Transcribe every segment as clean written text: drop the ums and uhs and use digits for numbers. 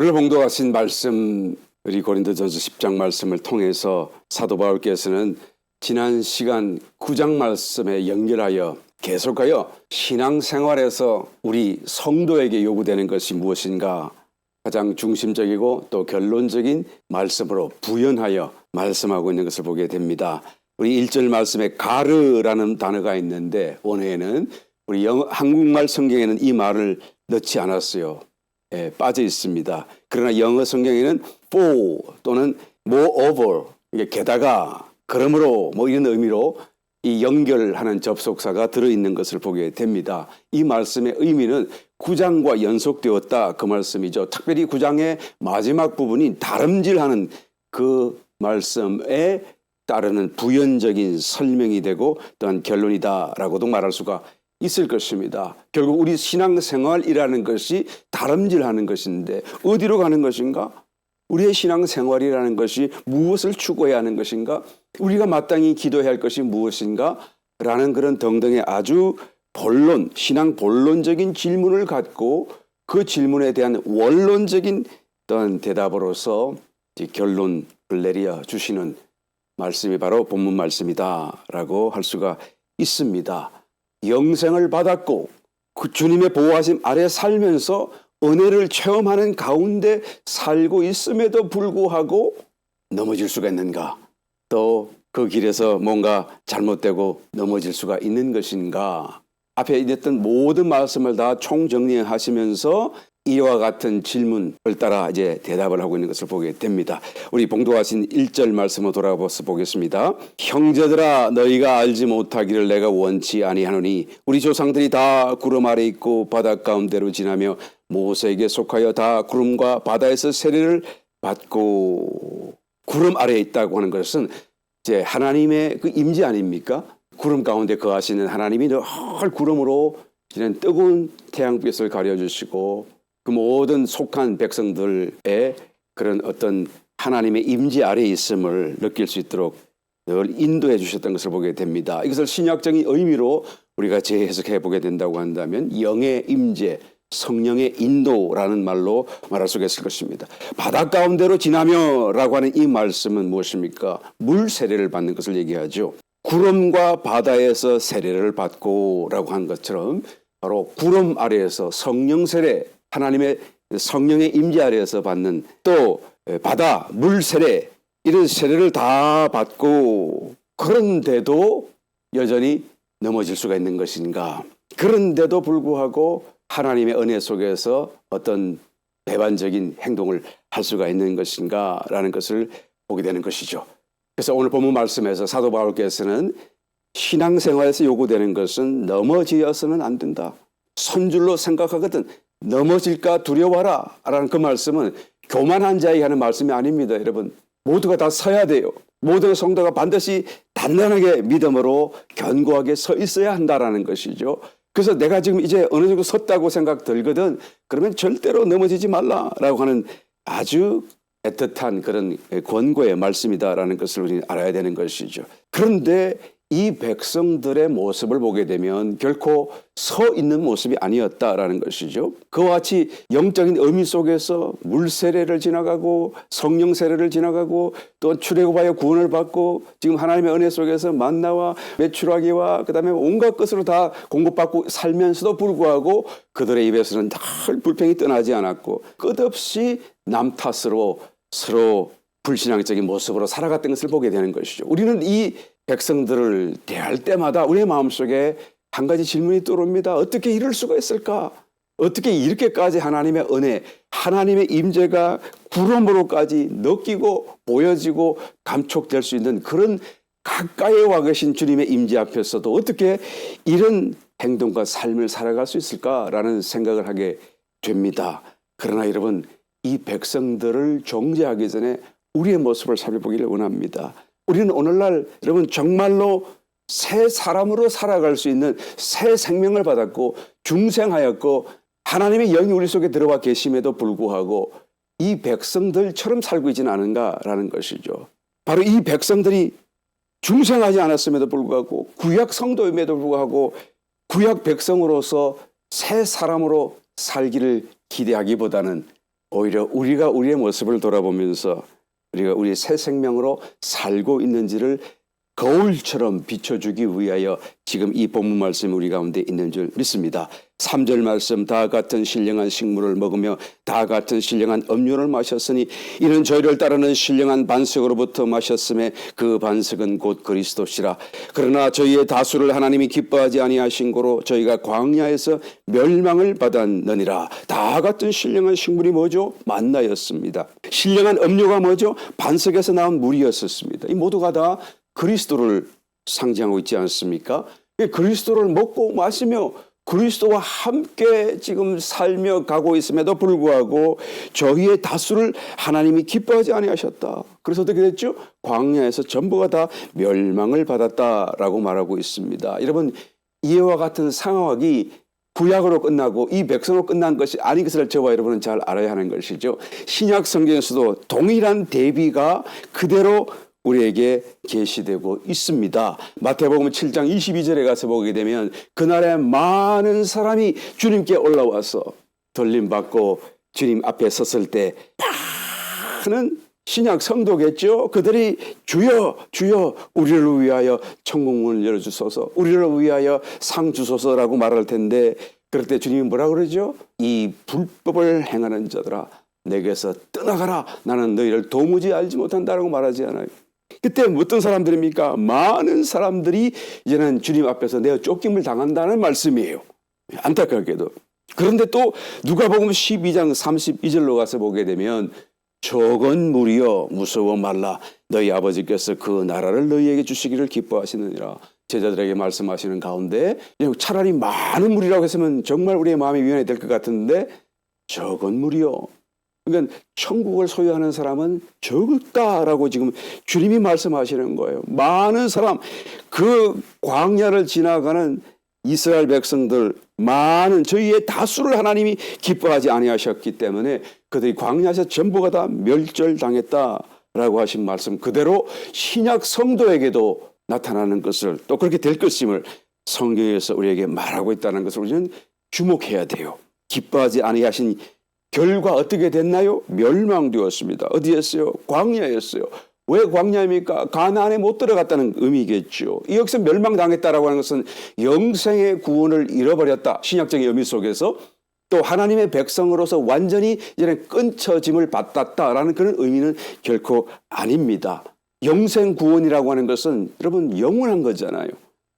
오늘 봉독하신 말씀, 우리 고린도전서 10장 말씀을 통해서 사도 바울께서는 지난 시간 9장 말씀에 연결하여 계속하여 신앙생활에서 우리 성도에게 요구되는 것이 무엇인가 가장 중심적이고 또 결론적인 말씀으로 부연하여 말씀하고 있는 것을 보게 됩니다. 우리 1절 말씀에 가르라는 단어가 있는데 원어에는 우리 한국말 성경에는 이 말을 넣지 않았어요. 빠져 있습니다. 그러나 영어 성경에는 for 또는 moreover, 게다가 그러므로 이런 의미로 이 연결하는 접속사가 들어있는 것을 보게 됩니다. 이 말씀의 의미는 9장과 연속되었다 그 말씀이죠. 특별히 9장의 마지막 부분이 다름질하는 그 말씀에 따르는 부연적인 설명이 되고 또한 결론이다라고도 말할 수가 있을 것입니다. 결국 우리 신앙생활이라는 것이 다름질하는 것인데 어디로 가는 것인가? 우리의 신앙생활이라는 것이 무엇을 추구해야 하는 것인가? 우리가 마땅히 기도해야 할 것이 무엇인가? 라는 그런 등등의 아주 신앙 본론적인 질문을 갖고 그 질문에 대한 원론적인 어떤 대답으로서 결론을 내려 주시는 말씀이 바로 본문 말씀이다라고 할 수가 있습니다. 영생을 받았고 그 주님의 보호하심 아래 살면서 은혜를 체험하는 가운데 살고 있음에도 불구하고 넘어질 수가 있는가? 또 그 길에서 뭔가 잘못되고 넘어질 수가 있는 것인가? 앞에 있었던 모든 말씀을 다 총정리하시면서 이와 같은 질문을 따라 이제 대답을 하고 있는 것을 보게 됩니다. 우리 봉독하신 1절 말씀으로 돌아가서 보겠습니다. 형제들아 너희가 알지 못하기를 내가 원치 아니하노니 우리 조상들이 다 구름 아래 있고 바다 가운데로 지나며 모세에게 속하여 다 구름과 바다에서 세례를 받고 구름 아래에 있다고 하는 것은 이제 하나님의 그 임재 아닙니까? 구름 가운데 거하시는 하나님이 늘 구름으로 지난 뜨거운 태양빛을 가려주시고 그 모든 속한 백성들의 그런 어떤 하나님의 임재 아래에 있음을 느낄 수 있도록 늘 인도해 주셨던 것을 보게 됩니다. 이것을 신약적인 의미로 우리가 재해석해 보게 된다고 한다면 영의 임재, 성령의 인도라는 말로 말할 수가 있을 것입니다. 바다 가운데로 지나며 라고 하는 이 말씀은 무엇입니까? 물 세례를 받는 것을 얘기하죠. 구름과 바다에서 세례를 받고 라고 한 것처럼 바로 구름 아래에서 성령 세례, 하나님의 성령의 임재 아래에서 받는 또 바다, 물 세례 이런 세례를 다 받고 그런데도 여전히 넘어질 수가 있는 것인가? 그런데도 불구하고 하나님의 은혜 속에서 어떤 배반적인 행동을 할 수가 있는 것인가? 라는 것을 보게 되는 것이죠. 그래서 오늘 본문 말씀에서 사도 바울께서는 신앙생활에서 요구되는 것은 넘어지어서는 안 된다. 손줄로 생각하거든 넘어질까 두려워하라 라는 그 말씀은 교만한 자에게 하는 말씀이 아닙니다. 여러분 모두가 다 서야 돼요. 모든 성도가 반드시 단단하게 믿음으로 견고하게 서 있어야 한다라는 것이죠. 그래서 내가 지금 이제 어느 정도 섰다고 생각 들거든 그러면 절대로 넘어지지 말라라고 하는 아주 애틋한 그런 권고의 말씀이다라는 것을 우리는 알아야 되는 것이죠. 그런데 이 백성들의 모습을 보게 되면 결코 서 있는 모습이 아니었다라는 것이죠. 그와 같이 영적인 의미 속에서 물 세례를 지나가고 성령 세례를 지나가고 또 출애굽하여 구원을 받고 지금 하나님의 은혜 속에서 만나와 메추라기와 그다음에 온갖 것으로 다 공급받고 살면서도 불구하고 그들의 입에서는 늘 불평이 떠나지 않았고 끝없이 남 탓으로 서로 불신앙적인 모습으로 살아갔던 것을 보게 되는 것이죠. 우리는 이 백성들을 대할 때마다 우리의 마음속에 한 가지 질문이 떠오릅니다. 어떻게 이럴 수가 있을까? 어떻게 이렇게까지 하나님의 은혜, 하나님의 임재가 구름으로까지 느끼고 보여지고 감촉될 수 있는 그런 가까이 와 계신 주님의 임재 앞에서도 어떻게 이런 행동과 삶을 살아갈 수 있을까라는 생각을 하게 됩니다. 그러나 여러분 이 백성들을 정죄하기 전에 우리의 모습을 살펴보기를 원합니다. 우리는 오늘날 여러분 정말로 새 사람으로 살아갈 수 있는 새 생명을 받았고 중생하였고 하나님의 영이 우리 속에 들어와 계심에도 불구하고 이 백성들처럼 살고 있지는 않은가라는 것이죠. 바로 이 백성들이 중생하지 않았음에도 불구하고 구약 성도임에도 불구하고 구약 백성으로서 새 사람으로 살기를 기대하기보다는 오히려 우리가 우리의 모습을 돌아보면서 우리가 우리의 새 생명으로 살고 있는지를 거울처럼 비춰주기 위하여 지금 이 본문 말씀이 우리 가운데 있는 줄 믿습니다. 3절 말씀, 다 같은 신령한 식물을 먹으며 다 같은 신령한 음료를 마셨으니 이는 저희를 따르는 신령한 반석으로부터 마셨음에 그 반석은 곧 그리스도시라. 그러나 저희의 다수를 하나님이 기뻐하지 아니하신 고로 저희가 광야에서 멸망을 받았느니라. 다 같은 신령한 식물이 뭐죠? 만나였습니다. 신령한 음료가 뭐죠? 반석에서 나온 물이었습니다. 이 모두가 다 그리스도를 상징하고 있지 않습니까? 그리스도를 먹고 마시며 그리스도와 함께 지금 살며 가고 있음에도 불구하고 저희의 다수를 하나님이 기뻐하지 아니하셨다. 그래서 어떻게 됐죠? 광야에서 전부가 다 멸망을 받았다라고 말하고 있습니다. 여러분, 이와 같은 상황이 구약으로 끝나고 이 백성으로 끝난 것이 아닌 것을 저와 여러분은 잘 알아야 하는 것이죠. 신약 성경에서도 동일한 대비가 그대로 우리에게 계시되고 있습니다. 마태복음 7장 22절에 가서 보게 되면 그날에 많은 사람이 주님께 올라와서 돌림받고 주님 앞에 섰을 때 많은 신약 성도겠죠. 그들이 주여 주여 우리를 위하여 천국문을 열어주소서, 우리를 위하여 상 주소서라고 말할 텐데, 그럴 때 주님이 뭐라 그러죠? 이 불법을 행하는 자들아 내게서 떠나가라, 나는 너희를 도무지 알지 못한다라고 말하지 않아요. 그때 어떤 사람들입니까? 많은 사람들이 이제는 주님 앞에서 내가 쫓김을 당한다는 말씀이에요. 안타깝게도. 그런데 또 누가복음 12장 32절로 가서 보게 되면 적은 무리여 무서워 말라, 너희 아버지께서 그 나라를 너희에게 주시기를 기뻐하시느니라. 제자들에게 말씀하시는 가운데 차라리 많은 무리라고 했으면 정말 우리의 마음이 위안이 될 것 같은데 적은 무리여, 그러니까 천국을 소유하는 사람은 적다라고 지금 주님이 말씀하시는 거예요. 많은 사람, 그 광야를 지나가는 이스라엘 백성들, 많은 저희의 다수를 하나님이 기뻐하지 아니하셨기 때문에 그들이 광야에서 전부가 다 멸절당했다라고 하신 말씀 그대로 신약 성도에게도 나타나는 것을, 또 그렇게 될 것임을 성경에서 우리에게 말하고 있다는 것을 우리는 주목해야 돼요. 기뻐하지 아니하신 결과 어떻게 됐나요? 멸망되었습니다. 어디였어요? 광야였어요. 왜 광야입니까? 가나안에 못 들어갔다는 의미겠죠. 여기서 멸망당했다라고 하는 것은 영생의 구원을 잃어버렸다, 신약적인 의미 속에서. 또 하나님의 백성으로서 완전히 이제 끊쳐짐을 받았다라는 그런 의미는 결코 아닙니다. 영생 구원이라고 하는 것은 여러분 영원한 거잖아요.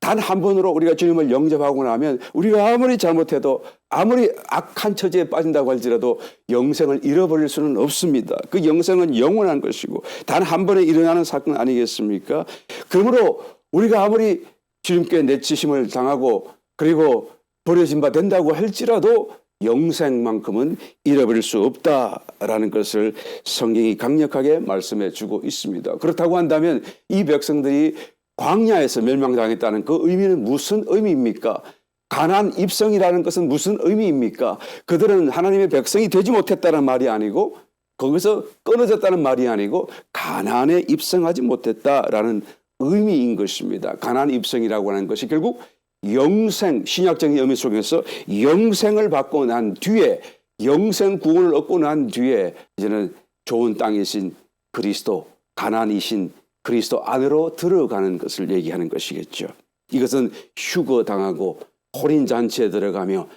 단 한 번으로 우리가 주님을 영접하고 나면 우리가 아무리 잘못해도, 아무리 악한 처지에 빠진다고 할지라도 영생을 잃어버릴 수는 없습니다. 그 영생은 영원한 것이고 단 한 번에 일어나는 사건 아니겠습니까? 그러므로 우리가 아무리 주님께 내치심을 당하고 그리고 버려진 바 된다고 할지라도 영생만큼은 잃어버릴 수 없다라는 것을 성경이 강력하게 말씀해 주고 있습니다. 그렇다고 한다면 이 백성들이 광야에서 멸망당했다는 그 의미는 무슨 의미입니까? 가나안 입성이라는 것은 무슨 의미입니까? 그들은 하나님의 백성이 되지 못했다는 말이 아니고 거기서 끊어졌다는 말이 아니고 가나안에 입성하지 못했다라는 의미인 것입니다. 가나안 입성이라고 하는 것이 결국 영생, 신약적인 의미 속에서 영생을 받고 난 뒤에, 영생 구원을 얻고 난 뒤에 이제는 좋은 땅이신 그리스도, 가나안이신 그리스도 안으로 들어가는 것을 얘기하는 것이겠죠. 이것은 휴거당하고 혼인잔치에 들어가며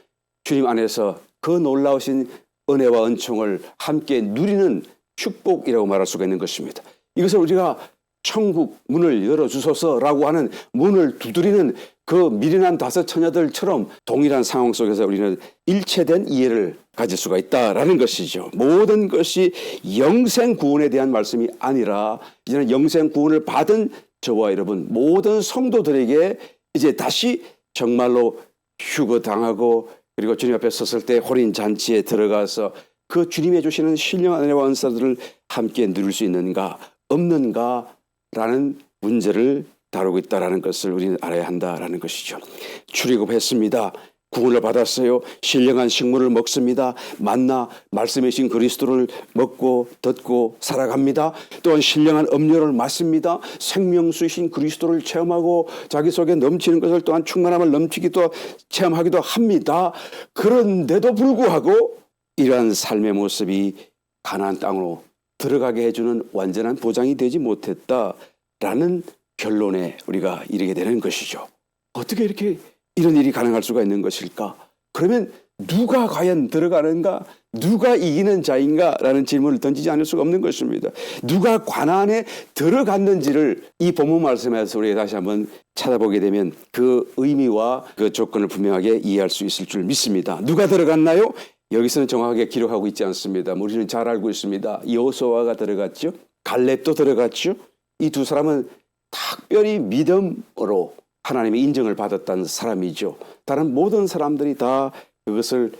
주님 안에서 그 놀라우신 은혜와 은총을 함께 누리는 축복이라고 말할 수가 있는 것입니다. 이것을 우리가 천국 문을 열어주소서라고 하는 문을 두드리는 그 미련한 다섯 처녀들처럼 동일한 상황 속에서 우리는 일체된 이해를 가질 수가 있다라는 것이죠. 모든 것이 영생 구원에 대한 말씀이 아니라 이제는 영생 구원을 받은 저와 여러분 모든 성도들에게 이제 다시 정말로 휴거당하고 그리고 주님 앞에 섰을 때 혼인잔치에 들어가서 그 주님이 주시는 신령한 은혜와 은사들을 함께 누릴 수 있는가 없는가라는 문제를 다루고 있다는 것을 우리는 알아야 한다라는 것이죠. 출애굽했습니다. 구원을 받았어요. 신령한 식물을 먹습니다. 만나 말씀이신 그리스도를 먹고 듣고 살아갑니다. 또한 신령한 음료를 마십니다. 생명수이신 그리스도를 체험하고 자기 속에 넘치는 것을 또한 충만함을 넘치기도 체험하기도 합니다. 그런데도 불구하고 이러한 삶의 모습이 가나안 땅으로 들어가게 해주는 완전한 보장이 되지 못했다라는 결론에 우리가 이르게 되는 것이죠. 어떻게 이렇게 이런 일이 가능할 수가 있는 것일까? 그러면 누가 과연 들어가는가? 누가 이기는 자인가라는 질문을 던지지 않을 수가 없는 것입니다. 누가 가나안에 들어갔는지를 이 본문 말씀에서 우리가 다시 한번 찾아보게 되면 그 의미와 그 조건을 분명하게 이해할 수 있을 줄 믿습니다. 누가 들어갔나요? 여기서는 정확하게 기록하고 있지 않습니다. 우리는 잘 알고 있습니다. 여호수아가 들어갔죠. 갈렙도 들어갔죠. 이 두 사람은 특별히 믿음으로 하나님의 인정을 받았다는 사람이죠. 다른 모든 사람들이 다 그것을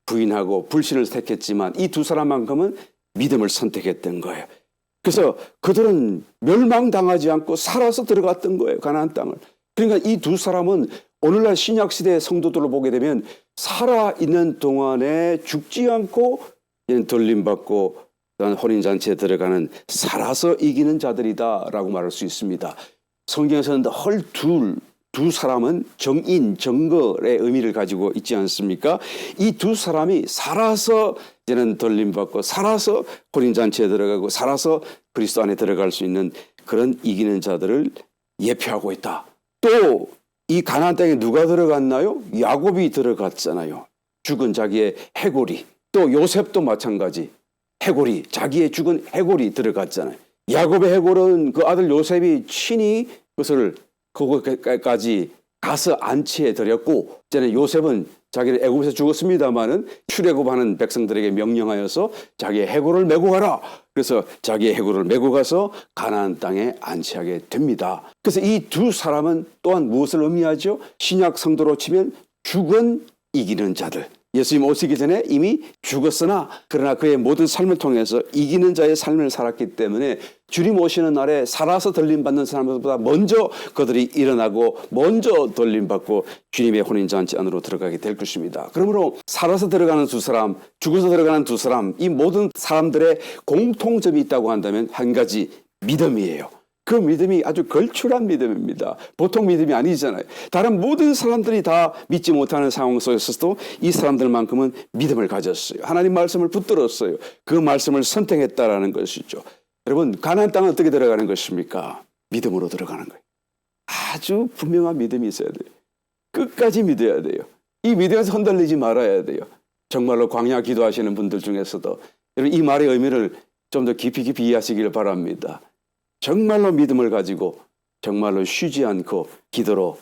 부인하고 불신을 택했지만 이 두 사람만큼은 믿음을 선택했던 거예요. 그래서 그들은 멸망당하지 않고 살아서 들어갔던 거예요. 가나안 땅을. 그러니까 이 두 사람은 오늘날 신약시대의 성도들로 보게 되면 살아있는 동안에 죽지 않고 돌림받고 혼인잔치에 들어가는 살아서 이기는 자들이다라고 말할 수 있습니다. 성경에서는 두 사람은 정인, 정거의 의미를 가지고 있지 않습니까? 이 두 사람이 살아서 이제는 돌림받고 살아서 혼인잔치에 들어가고 살아서 그리스도 안에 들어갈 수 있는 그런 이기는 자들을 예표하고 있다. 또 이 가나안 땅에 누가 들어갔나요? 야곱이 들어갔잖아요. 죽은 자기의 해골이. 또 요셉도 마찬가지. 해골이, 자기의 죽은 해골이 들어갔잖아요. 야곱의 해골은 그 아들 요셉이 친히 그것을 거기까지 가서 안치해 드렸고, 이제는 요셉은 자기는 애굽에서 죽었습니다마는 출애굽하는 백성들에게 명령하여서 자기의 해골을 메고 가라. 그래서 자기의 해골을 메고 가서 가나안 땅에 안치하게 됩니다. 그래서 이 두 사람은 또한 무엇을 의미하죠? 신약 성도로 치면 죽은 이기는 자들. 예수님 오시기 전에 이미 죽었으나 그러나 그의 모든 삶을 통해서 이기는 자의 삶을 살았기 때문에 주님 오시는 날에 살아서 돌림받는 사람들보다 먼저 그들이 일어나고 먼저 돌림받고 주님의 혼인잔치 안으로 들어가게 될 것입니다. 그러므로 살아서 들어가는 두 사람, 죽어서 들어가는 두 사람, 이 모든 사람들의 공통점이 있다고 한다면 한 가지, 믿음이에요. 그 믿음이 아주 걸출한 믿음입니다. 보통 믿음이 아니잖아요. 다른 모든 사람들이 다 믿지 못하는 상황 속에서도 이 사람들만큼은 믿음을 가졌어요. 하나님 말씀을 붙들었어요. 그 말씀을 선택했다라는 것이죠. 여러분, 가나안 땅은 어떻게 들어가는 것입니까? 믿음으로 들어가는 거예요. 아주 분명한 믿음이 있어야 돼요. 끝까지 믿어야 돼요. 이 믿음에서 흔들리지 말아야 돼요. 정말로 광야 기도하시는 분들 중에서도 여러분, 이 말의 의미를 좀 더 깊이 이해하시길 바랍니다. 정말로 믿음을 가지고 정말로 쉬지 않고 기도로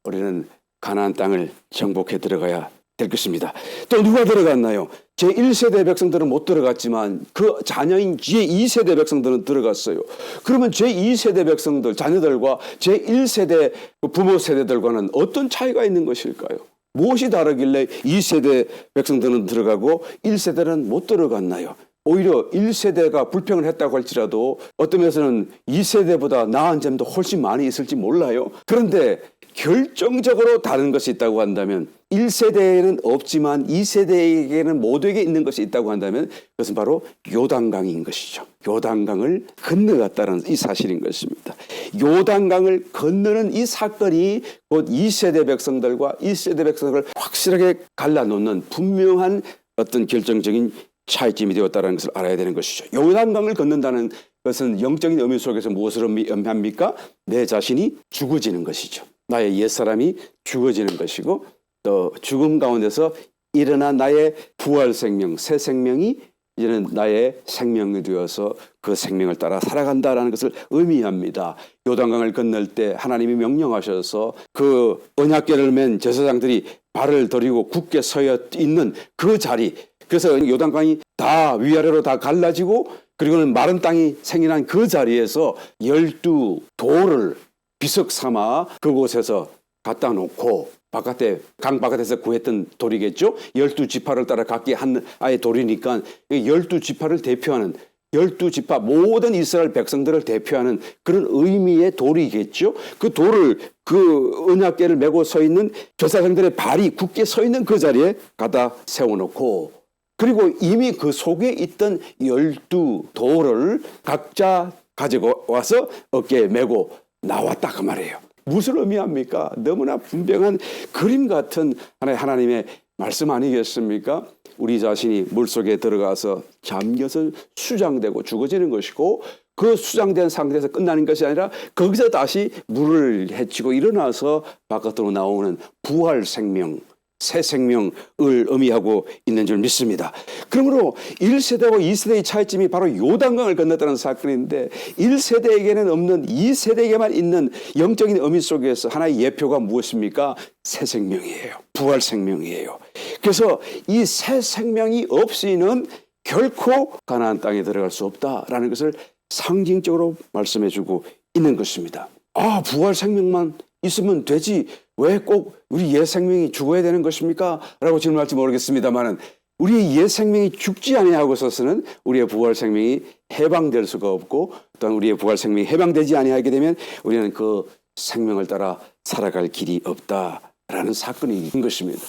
우리는 가나안 땅을 정복해 들어가야 될 것입니다. 또 누가 들어갔나요? 제1세대 백성들은 못 들어갔지만 그 자녀인 제2세대 백성들은 들어갔어요. 그러면 제2세대 백성들, 자녀들과 제1세대 부모 세대들과는 어떤 차이가 있는 것일까요? 무엇이 다르길래 2세대 백성들은 들어가고 1세대는 못 들어갔나요? 오히려 1세대가 불평을 했다고 할지라도 어떤 면에서는 2세대보다 나은 점도 훨씬 많이 있을지 몰라요. 그런데 결정적으로 다른 것이 있다고 한다면 1세대에는 없지만 2세대에게는 모두에게 있는 것이 있다고 한다면 그것은 바로 요단강인 것이죠. 요단강을 건너갔다는 이 사실인 것입니다. 요단강을 건너는 이 사건이 곧 2세대 백성들과 1세대 백성들을 확실하게 갈라놓는 분명한 어떤 결정적인 차이점이 되었다는 것을 알아야 되는 것이죠. 요단강을 건넌다는 것은 영적인 의미 속에서 무엇을 의미합니까? 내 자신이 죽어지는 것이죠. 나의 옛사람이 죽어지는 것이고 또 죽음 가운데서 일어난 나의 부활 생명, 새 생명이 이제는 나의 생명이 되어서 그 생명을 따라 살아간다라는 것을 의미합니다. 요단강을 건널 때 하나님이 명령하셔서 그 언약궤를 맨 제사장들이 발을 들이고 굳게 서 있는 그 자리, 그래서 요단강이 다 위아래로 다 갈라지고 그리고는 마른 땅이 생겨난 그 자리에서 12돌을 비석 삼아 그곳에서 갖다 놓고 바깥에 강 바깥에서 구했던 돌이겠죠. 12지파를 따라 각기 한 아예 돌이니까 12지파를 대표하는 12지파 모든 이스라엘 백성들을 대표하는 그런 의미의 돌이겠죠. 그 돌을 그 언약궤를 메고 서 있는 제사장들의 발이 굳게 서 있는 그 자리에 갖다 세워놓고 그리고 이미 그 속에 있던 12돌을 각자 가지고 와서 어깨에 메고 나왔다 그 말이에요. 무엇을 의미합니까? 너무나 분명한 그림 같은 하나님의 말씀 아니겠습니까? 우리 자신이 물속에 들어가서 잠겨서 수장되고 죽어지는 것이고, 그 수장된 상태에서 끝나는 것이 아니라 거기서 다시 물을 헤치고 일어나서 바깥으로 나오는 부활 생명, 새 생명을 의미하고 있는 줄 믿습니다. 그러므로 1세대와 2세대의 차이점이 바로 요단강을 건넜다는 사건인데, 1세대에게는 없는 2세대에게만 있는 영적인 의미 속에서 하나의 예표가 무엇입니까? 새 생명이에요. 부활 생명이에요. 그래서 이 새 생명이 없이는 결코 가나안 땅에 들어갈 수 없다라는 것을 상징적으로 말씀해주고 있는 것입니다. 아, 부활 생명만 있으면 되지 왜 꼭 우리 옛 생명이 죽어야 되는 것입니까? 라고 질문할지 모르겠습니다만, 우리의 옛 생명이 죽지 아니하고서는 우리의 부활 생명이 해방될 수가 없고, 또한 우리의 부활 생명이 해방되지 아니하게 되면 우리는 그 생명을 따라 살아갈 길이 없다라는 사건이 있는 것입니다.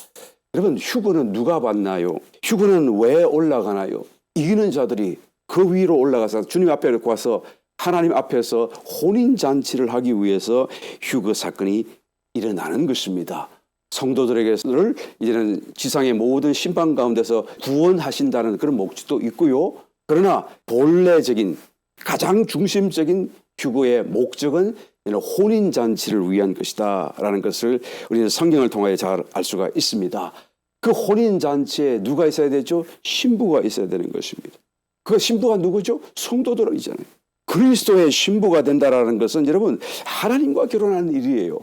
여러분, 휴거는 누가 받나요? 휴거는 왜 올라가나요? 이기는 자들이 그 위로 올라가서 주님 앞에 와서 하나님 앞에서 혼인잔치를 하기 위해서 휴거 사건이 일어나는 것입니다. 성도들에게를 이제는 지상의 모든 심판 가운데서 구원하신다는 그런 목적도 있고요. 그러나 본래적인 가장 중심적인 휴거의 목적은 혼인잔치를 위한 것이다 라는 것을 우리는 성경을 통하여 잘 알 수가 있습니다. 그 혼인잔치에 누가 있어야 되죠? 신부가 있어야 되는 것입니다. 그 신부가 누구죠? 성도들이잖아요. 그리스도의 신부가 된다라는 것은 여러분, 하나님과 결혼하는 일이에요.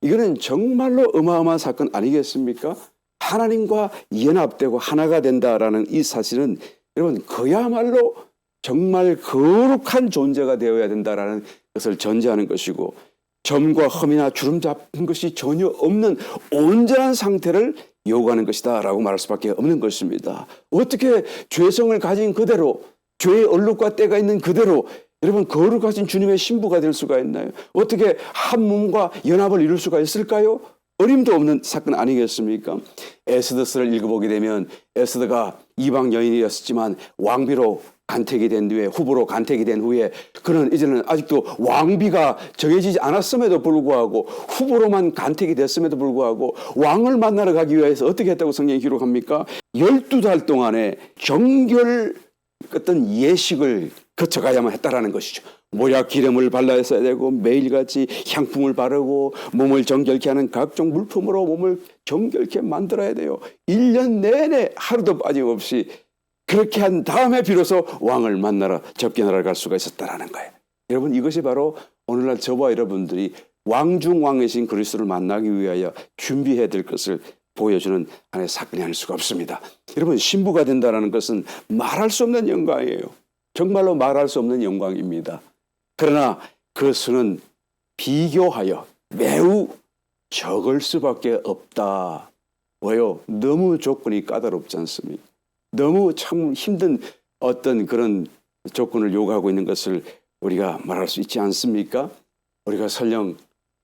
이거는 정말로 어마어마한 사건 아니겠습니까? 하나님과 연합되고 하나가 된다라는 이 사실은 여러분, 그야말로 정말 거룩한 존재가 되어야 된다라는 것을 전제하는 것이고, 점과 흠이나 주름 잡힌 것이 전혀 없는 온전한 상태를 요구하는 것이다 라고 말할 수밖에 없는 것입니다. 어떻게 죄성을 가진 그대로, 죄의 얼룩과 때가 있는 그대로 여러분 거룩하신 주님의 신부가 될 수가 있나요? 어떻게 한 몸과 연합을 이룰 수가 있을까요? 어림도 없는 사건 아니겠습니까? 에스더서를 읽어보게 되면 에스더가 이방 여인이었지만 왕비로 간택이 된 후에, 후보로 간택이 된 후에 그는 이제는 아직도 왕비가 정해지지 않았음에도 불구하고 후보로만 간택이 됐음에도 불구하고 왕을 만나러 가기 위해서 어떻게 했다고 성경이 기록합니까? 12달 동안에 정결 어떤 예식을 거쳐가야만 했다라는 것이죠. 모략 기름을 발라야 되고 매일같이 향품을 바르고 몸을 정결케 하는 각종 물품으로 몸을 정결케 만들어야 돼요. 1년 내내 하루도 빠짐없이 그렇게 한 다음에 비로소 왕을 만나러 접견하러 갈 수가 있었다라는 거예요. 여러분, 이것이 바로 오늘날 저와 여러분들이 왕중왕이신 그리스도를 만나기 위하여 준비해야 될 것을 보여주는 하나의 사건이 아닐 수가 없습니다. 여러분, 신부가 된다는 것은 말할 수 없는 영광이에요. 정말로 말할 수 없는 영광입니다. 그러나 그 수는 비교하여 매우 적을 수밖에 없다. 왜요? 너무 조건이 까다롭지 않습니까? 너무 참 힘든 어떤 그런 조건을 요구하고 있는 것을 우리가 말할 수 있지 않습니까? 우리가 설령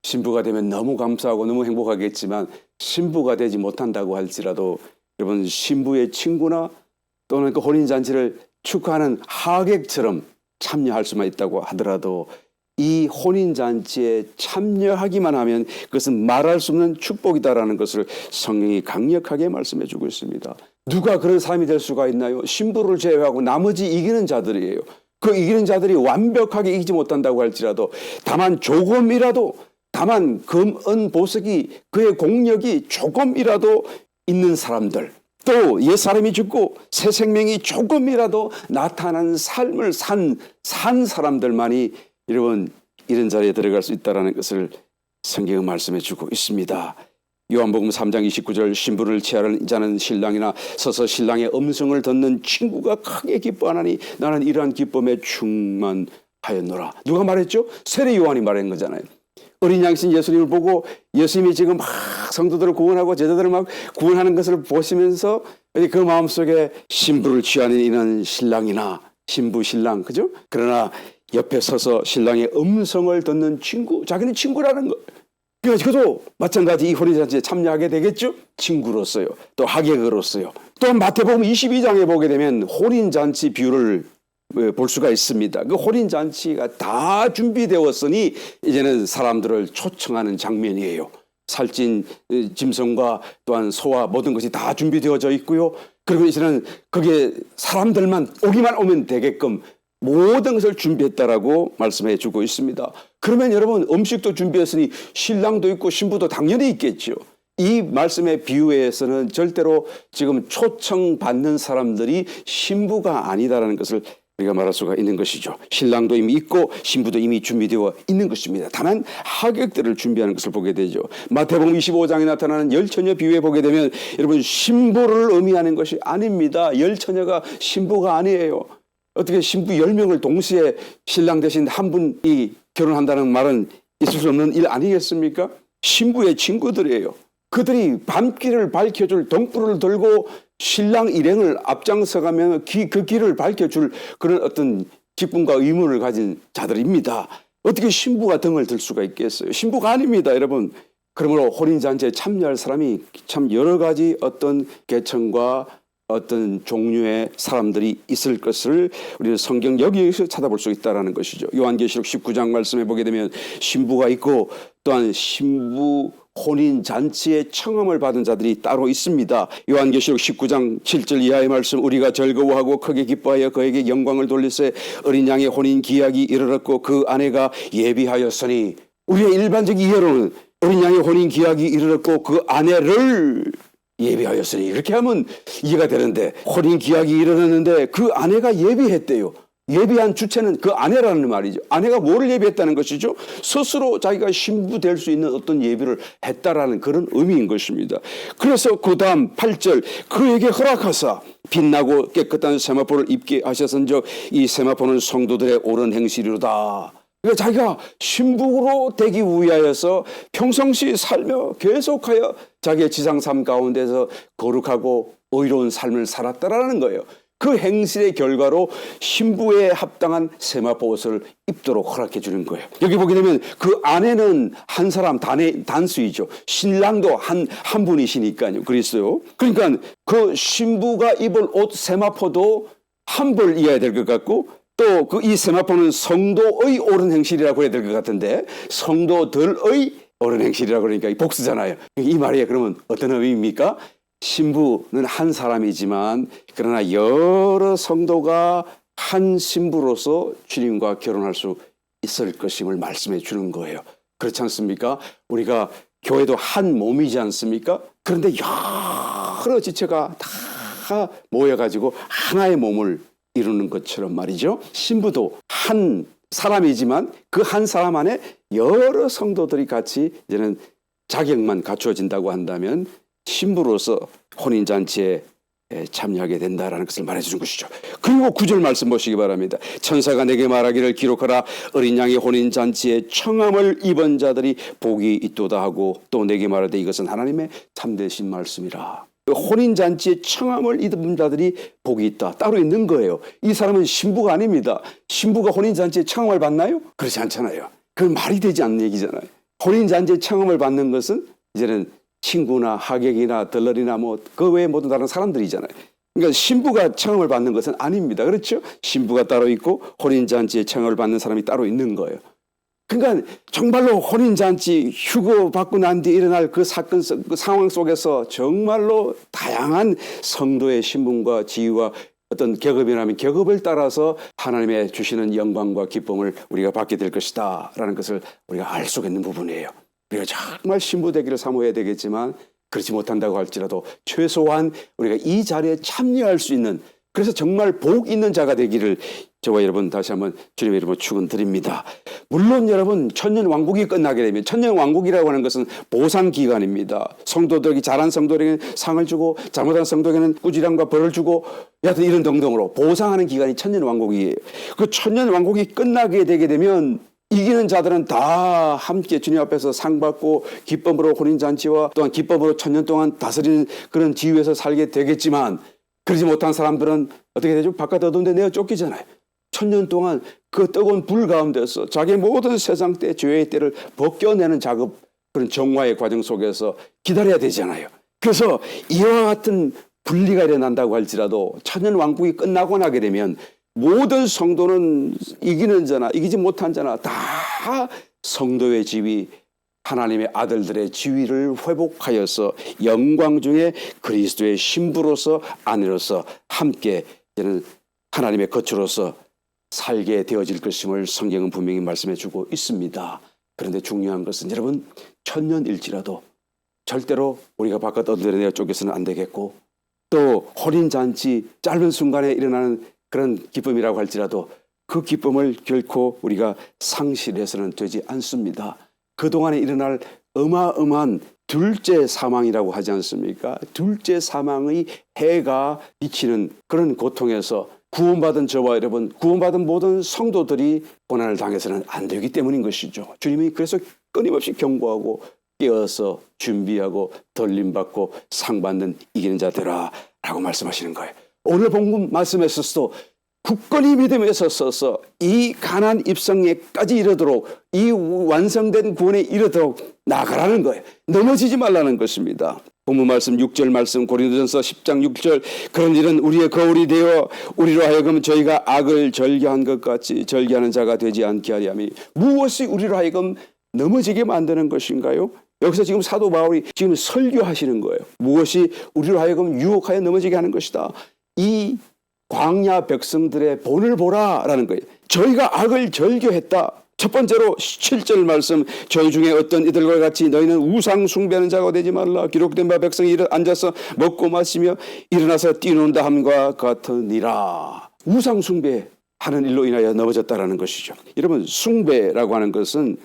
신부가 되면 너무 감사하고 너무 행복하겠지만 신부가 되지 못한다고 할지라도 여러분, 신부의 친구나 또는 그 혼인잔치를 축하하는 하객처럼 참여할 수만 있다고 하더라도 이 혼인잔치에 참여하기만 하면 그것은 말할 수 없는 축복이다라는 것을 성경이 강력하게 말씀해 주고 있습니다. 누가 그런 사람이 될 수가 있나요? 신부를 제외하고 나머지 이기는 자들이에요. 그 이기는 자들이 완벽하게 이기지 못한다고 할지라도 다만 조금이라도, 다만 금, 은, 보석이 그의 공력이 조금이라도 있는 사람들, 또 옛사람이 죽고 새 생명이 조금이라도 나타난 삶을 산 사람들만이 여러분 이런 자리에 들어갈 수 있다는 것을 성경은 말씀해 주고 있습니다. 요한복음 3장 29절, 신부를 취하는 자는 신랑이나 서서 신랑의 음성을 듣는 친구가 크게 기뻐하나니 나는 이러한 기쁨에 충만하였노라. 누가 말했죠? 세례 요한이 말한 거잖아요. 어린 양신 예수님을 보고 예수님이 지금 막 성도들을 구원하고 제자들을 막 구원하는 것을 보시면서 그 마음속에 신부를 취하는 이는 신랑이나 신부 신랑, 그죠? 그러나 옆에 서서 신랑의 음성을 듣는 친구, 자기는 친구라는 거. 그도 마찬가지 이 혼인잔치에 참여하게 되겠죠? 친구로서요. 또 하객으로서요. 또 마태복음 22장에 보게 되면 혼인잔치 비유를 볼 수가 있습니다. 그 혼인잔치가 다 준비되었으니 이제는 사람들을 초청하는 장면이에요. 살찐 짐승과 또한 소와 모든 것이 다 준비되어져 있고요. 그리고 이제는 거기에 사람들만 오기만 오면 되게끔 모든 것을 준비했다라고 말씀해 주고 있습니다. 그러면 여러분 음식도 준비했으니 신랑도 있고 신부도 당연히 있겠죠. 이 말씀의 비유에서는 절대로 지금 초청받는 사람들이 신부가 아니다라는 것을 우리가 말할 수가 있는 것이죠. 신랑도 이미 있고 신부도 이미 준비되어 있는 것입니다. 다만 하객들을 준비하는 것을 보게 되죠. 마태복음 25장에 나타나는 열처녀 비유에 보게 되면 여러분 신부를 의미하는 것이 아닙니다. 열처녀가 신부가 아니에요. 어떻게 신부 10명을 동시에 신랑 대신 한 분이 결혼한다는 말은 있을 수 없는 일 아니겠습니까? 신부의 친구들이에요. 그들이 밤길을 밝혀줄 등불을 들고 신랑 일행을 앞장서가며 그 길을 밝혀줄 그런 어떤 직분과 의무를 가진 자들입니다. 어떻게 신부가 등을 들 수가 있겠어요? 신부가 아닙니다, 여러분. 그러므로 혼인잔치에 참여할 사람이 참 여러 가지 어떤 계층과 어떤 종류의 사람들이 있을 것을 우리는 성경 여기에서 찾아볼 수 있다는 것이죠. 요한계시록 19장 말씀에 보게 되면 신부가 있고 또한 신부 혼인잔치에 청함을 받은 자들이 따로 있습니다. 요한계시록 19장 7절 이하의 말씀, 우리가 즐거워하고 크게 기뻐하여 그에게 영광을 돌리세 어린 양의 혼인 기약이 이르렀고 그 아내가 예비하였으니, 우리의 일반적 이해로는 어린 양의 혼인 기약이 이르렀고 그 아내를 예비하였으니 이렇게 하면 이해가 되는데, 혼인 기약이 이르렀는데 그 아내가 예비했대요. 예비한 주체는 그 아내라는 말이죠. 아내가 뭐를 예비했다는 것이죠? 스스로 자기가 신부 될 수 있는 어떤 예비를 했다라는 그런 의미인 것입니다. 그래서 그 다음 8절, 그에게 허락하사 빛나고 깨끗한 세마포를 입게 하셨은즉 이 세마포는 성도들의 옳은 행실이로다. 그러니까 자기가 신부로 되기 위하여서 평상시 살며 계속하여 자기의 지상삶 가운데서 거룩하고 의로운 삶을 살았다라는 거예요. 그 행실의 결과로 신부에 합당한 세마포 옷을 입도록 허락해 주는 거예요. 여기 보게 되면 그 아내는 한 사람 단수이죠. 신랑도 한 분이시니까요. 그리스도요. 그러니까 그 신부가 입을 옷 세마포도 한 벌 이어야 될 것 같고, 또 그 이 세마포는 성도의 옳은 행실이라고 해야 될 것 같은데 성도들의 옳은 행실이라고 그러니까 이 복수잖아요. 이 말이 그러면 어떤 의미입니까? 신부는 한 사람이지만 그러나 여러 성도가 한 신부로서 주님과 결혼할 수 있을 것임을 말씀해 주는 거예요. 그렇지 않습니까? 우리가 교회도 한 몸이지 않습니까? 그런데 여러 지체가 다 모여가지고 하나의 몸을 이루는 것처럼 말이죠. 신부도 한 사람이지만 그 한 사람 안에 여러 성도들이 같이 이제는 자격만 갖추어진다고 한다면 신부로서 혼인잔치에 참여하게 된다라는 것을 말해주는 것이죠. 그리고 9절 말씀 보시기 바랍니다. 천사가 내게 말하기를 기록하라. 어린 양의 혼인잔치에 청함을 입은 자들이 복이 있도다 하고 또 내게 말하되 이것은 하나님의 참되신 말씀이라. 혼인잔치에 청함을 입은 자들이 복이 있다. 따로 있는 거예요. 이 사람은 신부가 아닙니다. 신부가 혼인잔치에 청함을 받나요? 그렇지 않잖아요. 그건 말이 되지 않는 얘기잖아요. 혼인잔치에 청함을 받는 것은 이제는 친구나 하객이나 덜러리나 뭐 그 외에 모든 다른 사람들이잖아요. 그러니까 신부가 청함을 받는 것은 아닙니다. 그렇죠? 신부가 따로 있고 혼인잔치에 청함을 받는 사람이 따로 있는 거예요. 그러니까 정말로 혼인잔치 휴거 받고 난 뒤에 일어날 그 사건, 그 상황 속에서 정말로 다양한 성도의 신분과 지위와 어떤 계급이라면 계급을 따라서 하나님의 주시는 영광과 기쁨을 우리가 받게 될 것이다 라는 것을 우리가 알 수 있는 부분이에요. 우리가 정말 신부 되기를 사모해야 되겠지만 그렇지 못한다고 할지라도 최소한 우리가 이 자리에 참여할 수 있는, 그래서 정말 복 있는 자가 되기를 저와 여러분 다시 한번 주님의 이름으로 축원드립니다. 물론 여러분 천년왕국이 끝나게 되면, 천년왕국이라고 하는 것은 보상기간입니다. 성도들에게, 잘한 성도에게는 상을 주고 잘못한 성도에게는 꾸지람과 벌을 주고 여하튼 이런 등등으로 보상하는 기간이 천년왕국이에요. 그 천년왕국이 끝나게 되게 되면 이기는 자들은 다 함께 주님 앞에서 상 받고 기쁨으로 혼인잔치와 또한 기쁨으로 천년 동안 다스리는 그런 지위에서 살게 되겠지만, 그러지 못한 사람들은 어떻게 되죠? 바깥 어두운 데 내어 쫓기잖아요. 천년 동안 그 뜨거운 불 가운데서 자기의 모든 세상 때 죄의 때를 벗겨내는 작업, 그런 정화의 과정 속에서 기다려야 되잖아요. 그래서 이와 같은 분리가 일어난다고 할지라도 천년 왕국이 끝나고 나게 되면 모든 성도는 이기는 자나 이기지 못한 자나 다 성도의 지위, 하나님의 아들들의 지위를 회복하여서 영광 중에 그리스도의 신부로서 아내로서 함께 이제는 하나님의 거처로서 살게 되어질 것임을 성경은 분명히 말씀해 주고 있습니다. 그런데 중요한 것은 여러분, 천년일지라도 절대로 우리가 바깥 어디에 쫓겨서는 안 되겠고, 또 혼인잔치 짧은 순간에 일어나는 그런 기쁨이라고 할지라도 그 기쁨을 결코 우리가 상실해서는 되지 않습니다. 그동안에 일어날 어마어마한 둘째 사망이라고 하지 않습니까? 둘째 사망의 해가 비치는 그런 고통에서 구원받은 저와 여러분, 구원받은 모든 성도들이 고난을 당해서는 안 되기 때문인 것이죠. 주님이 그래서 끊임없이 경고하고 깨어서 준비하고 덜림받고 상받는 이기는 자들아 라고 말씀하시는 거예요. 오늘 본문 말씀에서도 굳건히 믿음에 서서 이 가나안 입성에까지 이르도록, 이 완성된 구원에 이르도록 나가라는 거예요. 넘어지지 말라는 것입니다. 본문 말씀 6절 말씀, 고린도전서 10장 6절, 그런 일은 우리의 거울이 되어 우리로 하여금 저희가 악을 절개한 것 같이 절개하는 자가 되지 않게 하려 함이. 무엇이 우리로 하여금 넘어지게 만드는 것인가요? 여기서 지금 사도 바울이 지금 설교하시는 거예요. 무엇이 우리로 하여금 유혹하여 넘어지게 하는 것이다. 이 광야 백성들의 본을 보라라는 거예요. 저희가 악을 절개했다. 첫 번째로 7절 말씀, 저희 중에 어떤 이들과 같이 너희는 우상 숭배하는 자가 되지 말라. 기록된 바 백성이 앉아서 먹고 마시며 일어나서 뛰노는다 함과 같으니라. 우상 숭배하는 일로 인하여 넘어졌다라는 것이죠. 여러분, 숭배라고 하는 것은,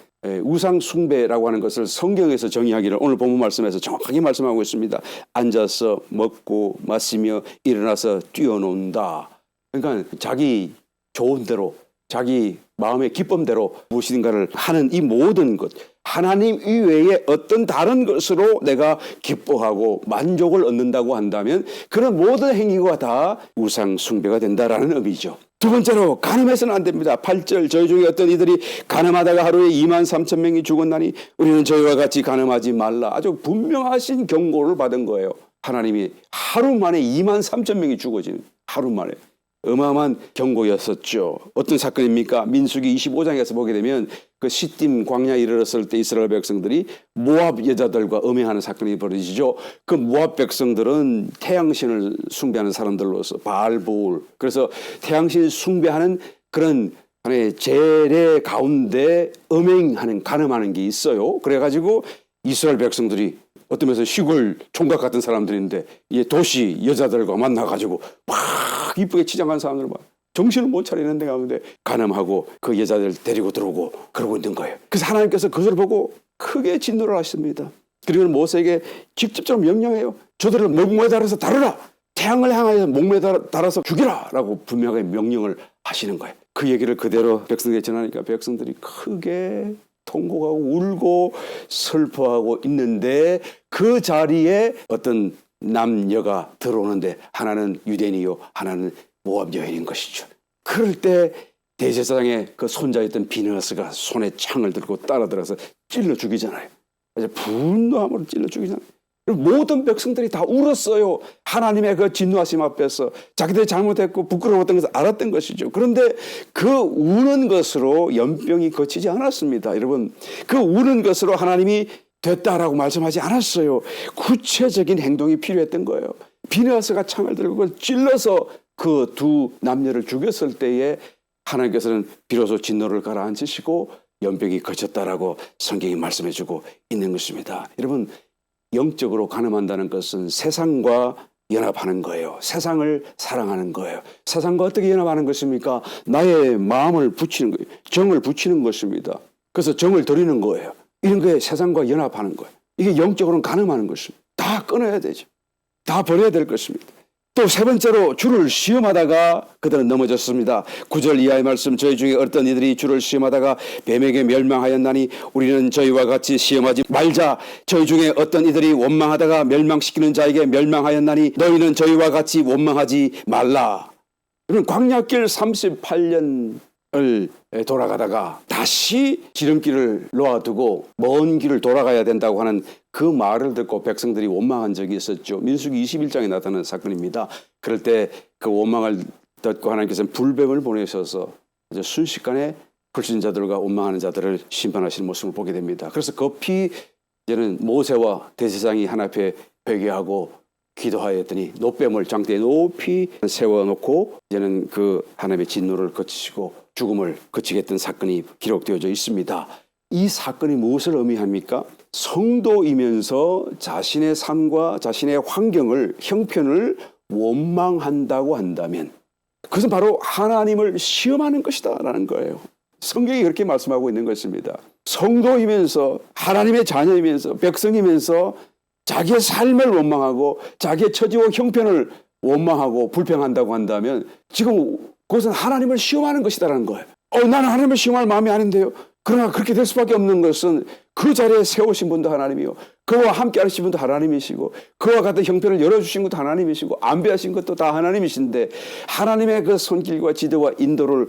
우상 숭배라고 하는 것을 성경에서 정의하기를 오늘 본문 말씀에서 정확하게 말씀하고 있습니다. 앉아서 먹고 마시며 일어나서 뛰어논다. 그러니까 자기 좋은 대로, 자기 마음의 기쁨대로 무엇인가를 하는 이 모든 것, 하나님 이외에 어떤 다른 것으로 내가 기뻐하고 만족을 얻는다고 한다면 그런 모든 행위가 다 우상 숭배가 된다라는 의미죠. 두 번째로, 간음해서는 안 됩니다. 8절, 저희 중에 어떤 이들이 간음하다가 하루에 23,000명이 죽었나니 우리는 저희와 같이 간음하지 말라. 아주 분명하신 경고를 받은 거예요. 하나님이 하루 만에 23,000명이 죽어지는, 하루 만에 어마어마한 경고였었죠. 어떤 사건입니까? 민수기 25장에서 보게 되면 그 시딤 광야에 이르렀을 때 이스라엘 백성들이 모압 여자들과 음행하는 사건이 벌어지죠. 그 모압 백성들은 태양신을 숭배하는 사람들로서 바알볼, 그래서 태양신 숭배하는 그런 하나의 재래 가운데 음행하는, 간음하는 게 있어요. 그래가지고 이스라엘 백성들이 어떤 면에서 시골 총각 같은 사람들인데 이 도시 여자들과 만나가지고 막 이쁘게 치장한 사람들 막 정신을 못 차리는 데 가운데 간음하고 그 여자들 데리고 들어오고 그러고 있는 거예요. 그래서 하나님께서 그것을 보고 크게 진노를 하십니다. 그리고 모세에게 직접적으로 명령해요. 저들을 목매에 달아서 다루라. 태양을 향하여 목매에 달아서 죽이라 라고 분명하게 명령을 하시는 거예요. 그 얘기를 그대로 백성에게 전하니까 백성들이 크게 통곡하고 울고 슬퍼하고 있는데 그 자리에 어떤 남녀가 들어오는데 하나는 유대인이요 하나는 모압 여인인 것이죠. 그럴 때 대제사장의 그 손자였던 비느하스가 손에 창을 들고 따라들어서 찔러 죽이잖아요. 분노함으로 찔러 죽이잖아요. 모든 백성들이 다 울었어요. 하나님의 그 진노하심 앞에서 자기들이 잘못했고 부끄러웠던 것을 알았던 것이죠. 그런데 그 우는 것으로 연병이 거치지 않았습니다. 여러분, 그 우는 것으로 하나님이 됐다라고 말씀하지 않았어요. 구체적인 행동이 필요했던 거예요. 비느하스가 창을 들고 찔러서 그 두 남녀를 죽였을 때에 하나님께서는 비로소 진노를 가라앉히시고 연병이 거쳤다라고 성경이 말씀해주고 있는 것입니다. 여러분, 영적으로 간음한다는 것은 세상과 연합하는 거예요. 세상을 사랑하는 거예요. 세상과 어떻게 연합하는 것입니까? 나의 마음을 붙이는 거예요. 정을 붙이는 것입니다. 그래서 정을 드리는 거예요. 이런 거에 세상과 연합하는 거예요. 이게 영적으로는 간음하는 것입니다. 다 끊어야 되죠. 다 버려야 될 것입니다. 또 세 번째로, 주를 시험하다가 그들은 넘어졌습니다. 9절 이하의 말씀, 저희 중에 어떤 이들이 주를 시험하다가 뱀에게 멸망하였나니 우리는 저희와 같이 시험하지 말자. 저희 중에 어떤 이들이 원망하다가 멸망시키는 자에게 멸망하였나니 너희는 저희와 같이 원망하지 말라. 그럼 광야길 38년을 돌아가다가 다시 지름길을 놓아두고 먼 길을 돌아가야 된다고 하는 그 말을 듣고 백성들이 원망한 적이 있었죠. 민수기 21장에 나타나는 사건입니다. 그럴 때 그 원망을 듣고 하나님께서는 불뱀을 보내셔서 순식간에 불신자들과 원망하는 자들을 심판하시는 모습을 보게 됩니다. 그래서 급히 이제는 모세와 대제사장이 하나님 앞에 회개하고 기도하였더니 노뱀을 장대에 높이 세워놓고 이제는 그 하나님의 진노를 거치시고 죽음을 거치겠다는 사건이 기록되어져 있습니다. 이 사건이 무엇을 의미합니까? 성도이면서 자신의 삶과 자신의 환경을, 형편을 원망한다고 한다면 그것은 바로 하나님을 시험하는 것이다 라는 거예요. 성경이 그렇게 말씀하고 있는 것입니다. 성도이면서 하나님의 자녀이면서 백성이면서 자기의 삶을 원망하고 자기의 처지와 형편을 원망하고 불평한다고 한다면 지금 그것은 하나님을 시험하는 것이다라는 거예요. 나는 하나님을 시험할 마음이 아닌데요. 그러나 그렇게 될 수밖에 없는 것은 그 자리에 세우신 분도 하나님이요, 그와 함께 하신 분도 하나님이시고, 그와 같은 형편을 열어주신 것도 하나님이시고, 안배하신 것도 다 하나님이신데 하나님의 그 손길과 지도와 인도를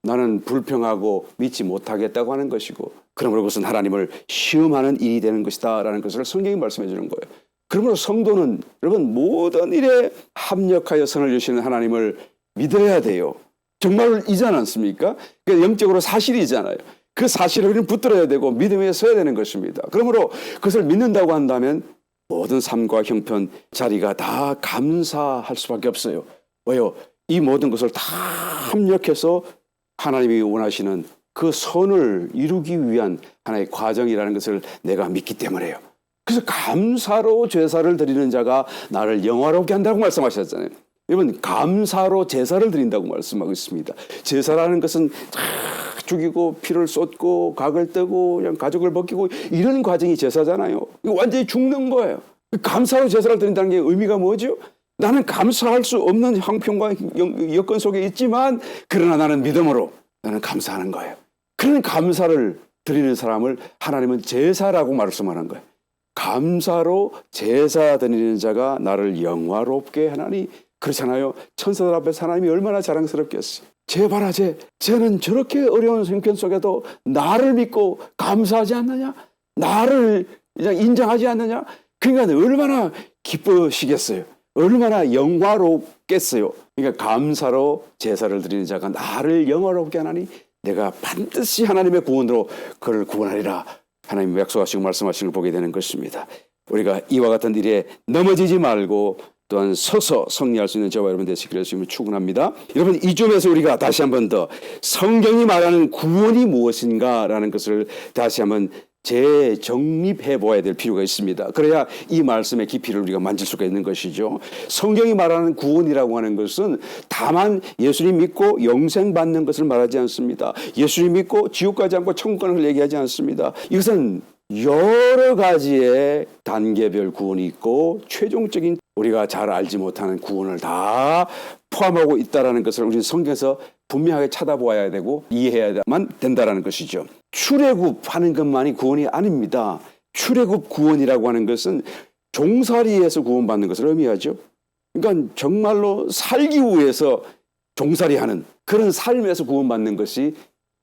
나는 불평하고 믿지 못하겠다고 하는 것이고, 그러므로 그것은 하나님을 시험하는 일이 되는 것이다 라는 것을 성경이 말씀해 주는 거예요. 그러므로 성도는 여러분 모든 일에 합력하여 선을 주시는 하나님을 믿어야 돼요. 정말이지 않습니까? 영적으로 사실이잖아요. 그 사실을 우리는 붙들어야 되고 믿음에 서야 되는 것입니다. 그러므로 그것을 믿는다고 한다면 모든 삶과 형편, 자리가 다 감사할 수밖에 없어요. 왜요? 이 모든 것을 다 합력해서 하나님이 원하시는 그 선을 이루기 위한 하나의 과정이라는 것을 내가 믿기 때문에요. 그래서 감사로 제사를 드리는 자가 나를 영화롭게 한다고 말씀하셨잖아요. 여러분, 감사로 제사를 드린다고 말씀하고 있습니다. 제사라는 것은 죽이고 피를 쏟고 각을 떼고 그냥 가죽을 벗기고 이런 과정이 제사잖아요. 이거 완전히 죽는 거예요. 감사로 제사를 드린다는 게 의미가 뭐죠? 나는 감사할 수 없는 형편과 여건 속에 있지만 그러나 나는 믿음으로 나는 감사하는 거예요. 그런 감사를 드리는 사람을 하나님은 제사라고 말씀하는 거예요. 감사로 제사 드리는 자가 나를 영화롭게 하나니, 그렇잖아요. 천사들 앞에서 하나님이 얼마나 자랑스럽겠어요. 쟤 봐라, 쟤는 저렇게 어려운 형편 속에도 나를 믿고 감사하지 않느냐, 나를 그냥 인정하지 않느냐. 그러니까 얼마나 기쁘시겠어요. 얼마나 영화롭겠어요. 그러니까 감사로 제사를 드리는 자가 나를 영화롭게 하나니 내가 반드시 하나님의 구원으로 그를 구원하리라. 하나님 약속하시고 말씀하시는 걸 보게 되는 것입니다. 우리가 이와 같은 일에 넘어지지 말고 또한 서서 승리할 수 있는 저와 여러분 되시기를 주님을 축원합니다. 여러분, 이 점에서 우리가 다시 한 번 더 성경이 말하는 구원이 무엇인가라는 것을 다시 한번 재정립해 보아야 될 필요가 있습니다. 그래야 이 말씀의 깊이를 우리가 만질 수가 있는 것이죠. 성경이 말하는 구원이라고 하는 것은 다만 예수님 믿고 영생 받는 것을 말하지 않습니다. 예수님 믿고 지옥 가지 않고 천국 가는 것을 얘기하지 않습니다. 이것은 여러 가지의 단계별 구원이 있고 최종적인 우리가 잘 알지 못하는 구원을 다 포함하고 있다는 것을 우리는 성경에서 분명하게 찾아보아야 되고 이해해야만 된다는 것이죠. 출애굽하는 것만이 구원이 아닙니다. 출애굽 구원이라고 하는 것은 종살이에서 구원받는 것을 의미하죠. 그러니까 정말로 살기 위해서 종살이하는 그런 삶에서 구원받는 것이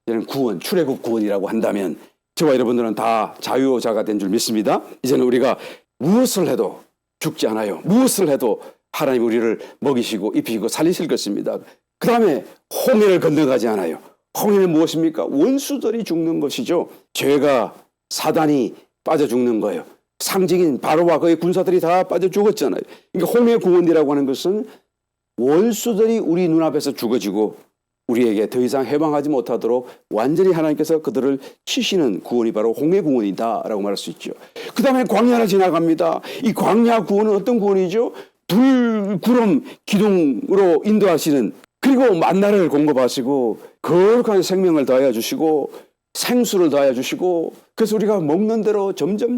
이제는 구원, 출애굽 구원이라고 한다면 저와 여러분들은 다 자유자가 된 줄 믿습니다. 이제는 우리가 무엇을 해도 죽지 않아요. 무엇을 해도 하나님 우리를 먹이시고 입히시고 살리실 것입니다. 그 다음에 홍해를 건너가지 않아요. 홍해는 무엇입니까? 원수들이 죽는 것이죠. 죄가 사단이 빠져 죽는 거예요. 상징인 바로와 그의 군사들이 다 빠져 죽었잖아요. 그러니까 홍해 구원이라고 하는 것은 원수들이 우리 눈앞에서 죽어지고 우리에게 더 이상 해방하지 못하도록 완전히 하나님께서 그들을 치시는 구원이 바로 홍해 구원이다라고 말할 수 있죠. 그 다음에 광야를 지나갑니다. 이 광야 구원은 어떤 구원이죠? 불, 구름, 기둥으로 인도하시는, 그리고 만나를 공급하시고 거룩한 생명을 더하여 주시고 생수를 더하여 주시고, 그래서 우리가 먹는 대로 점점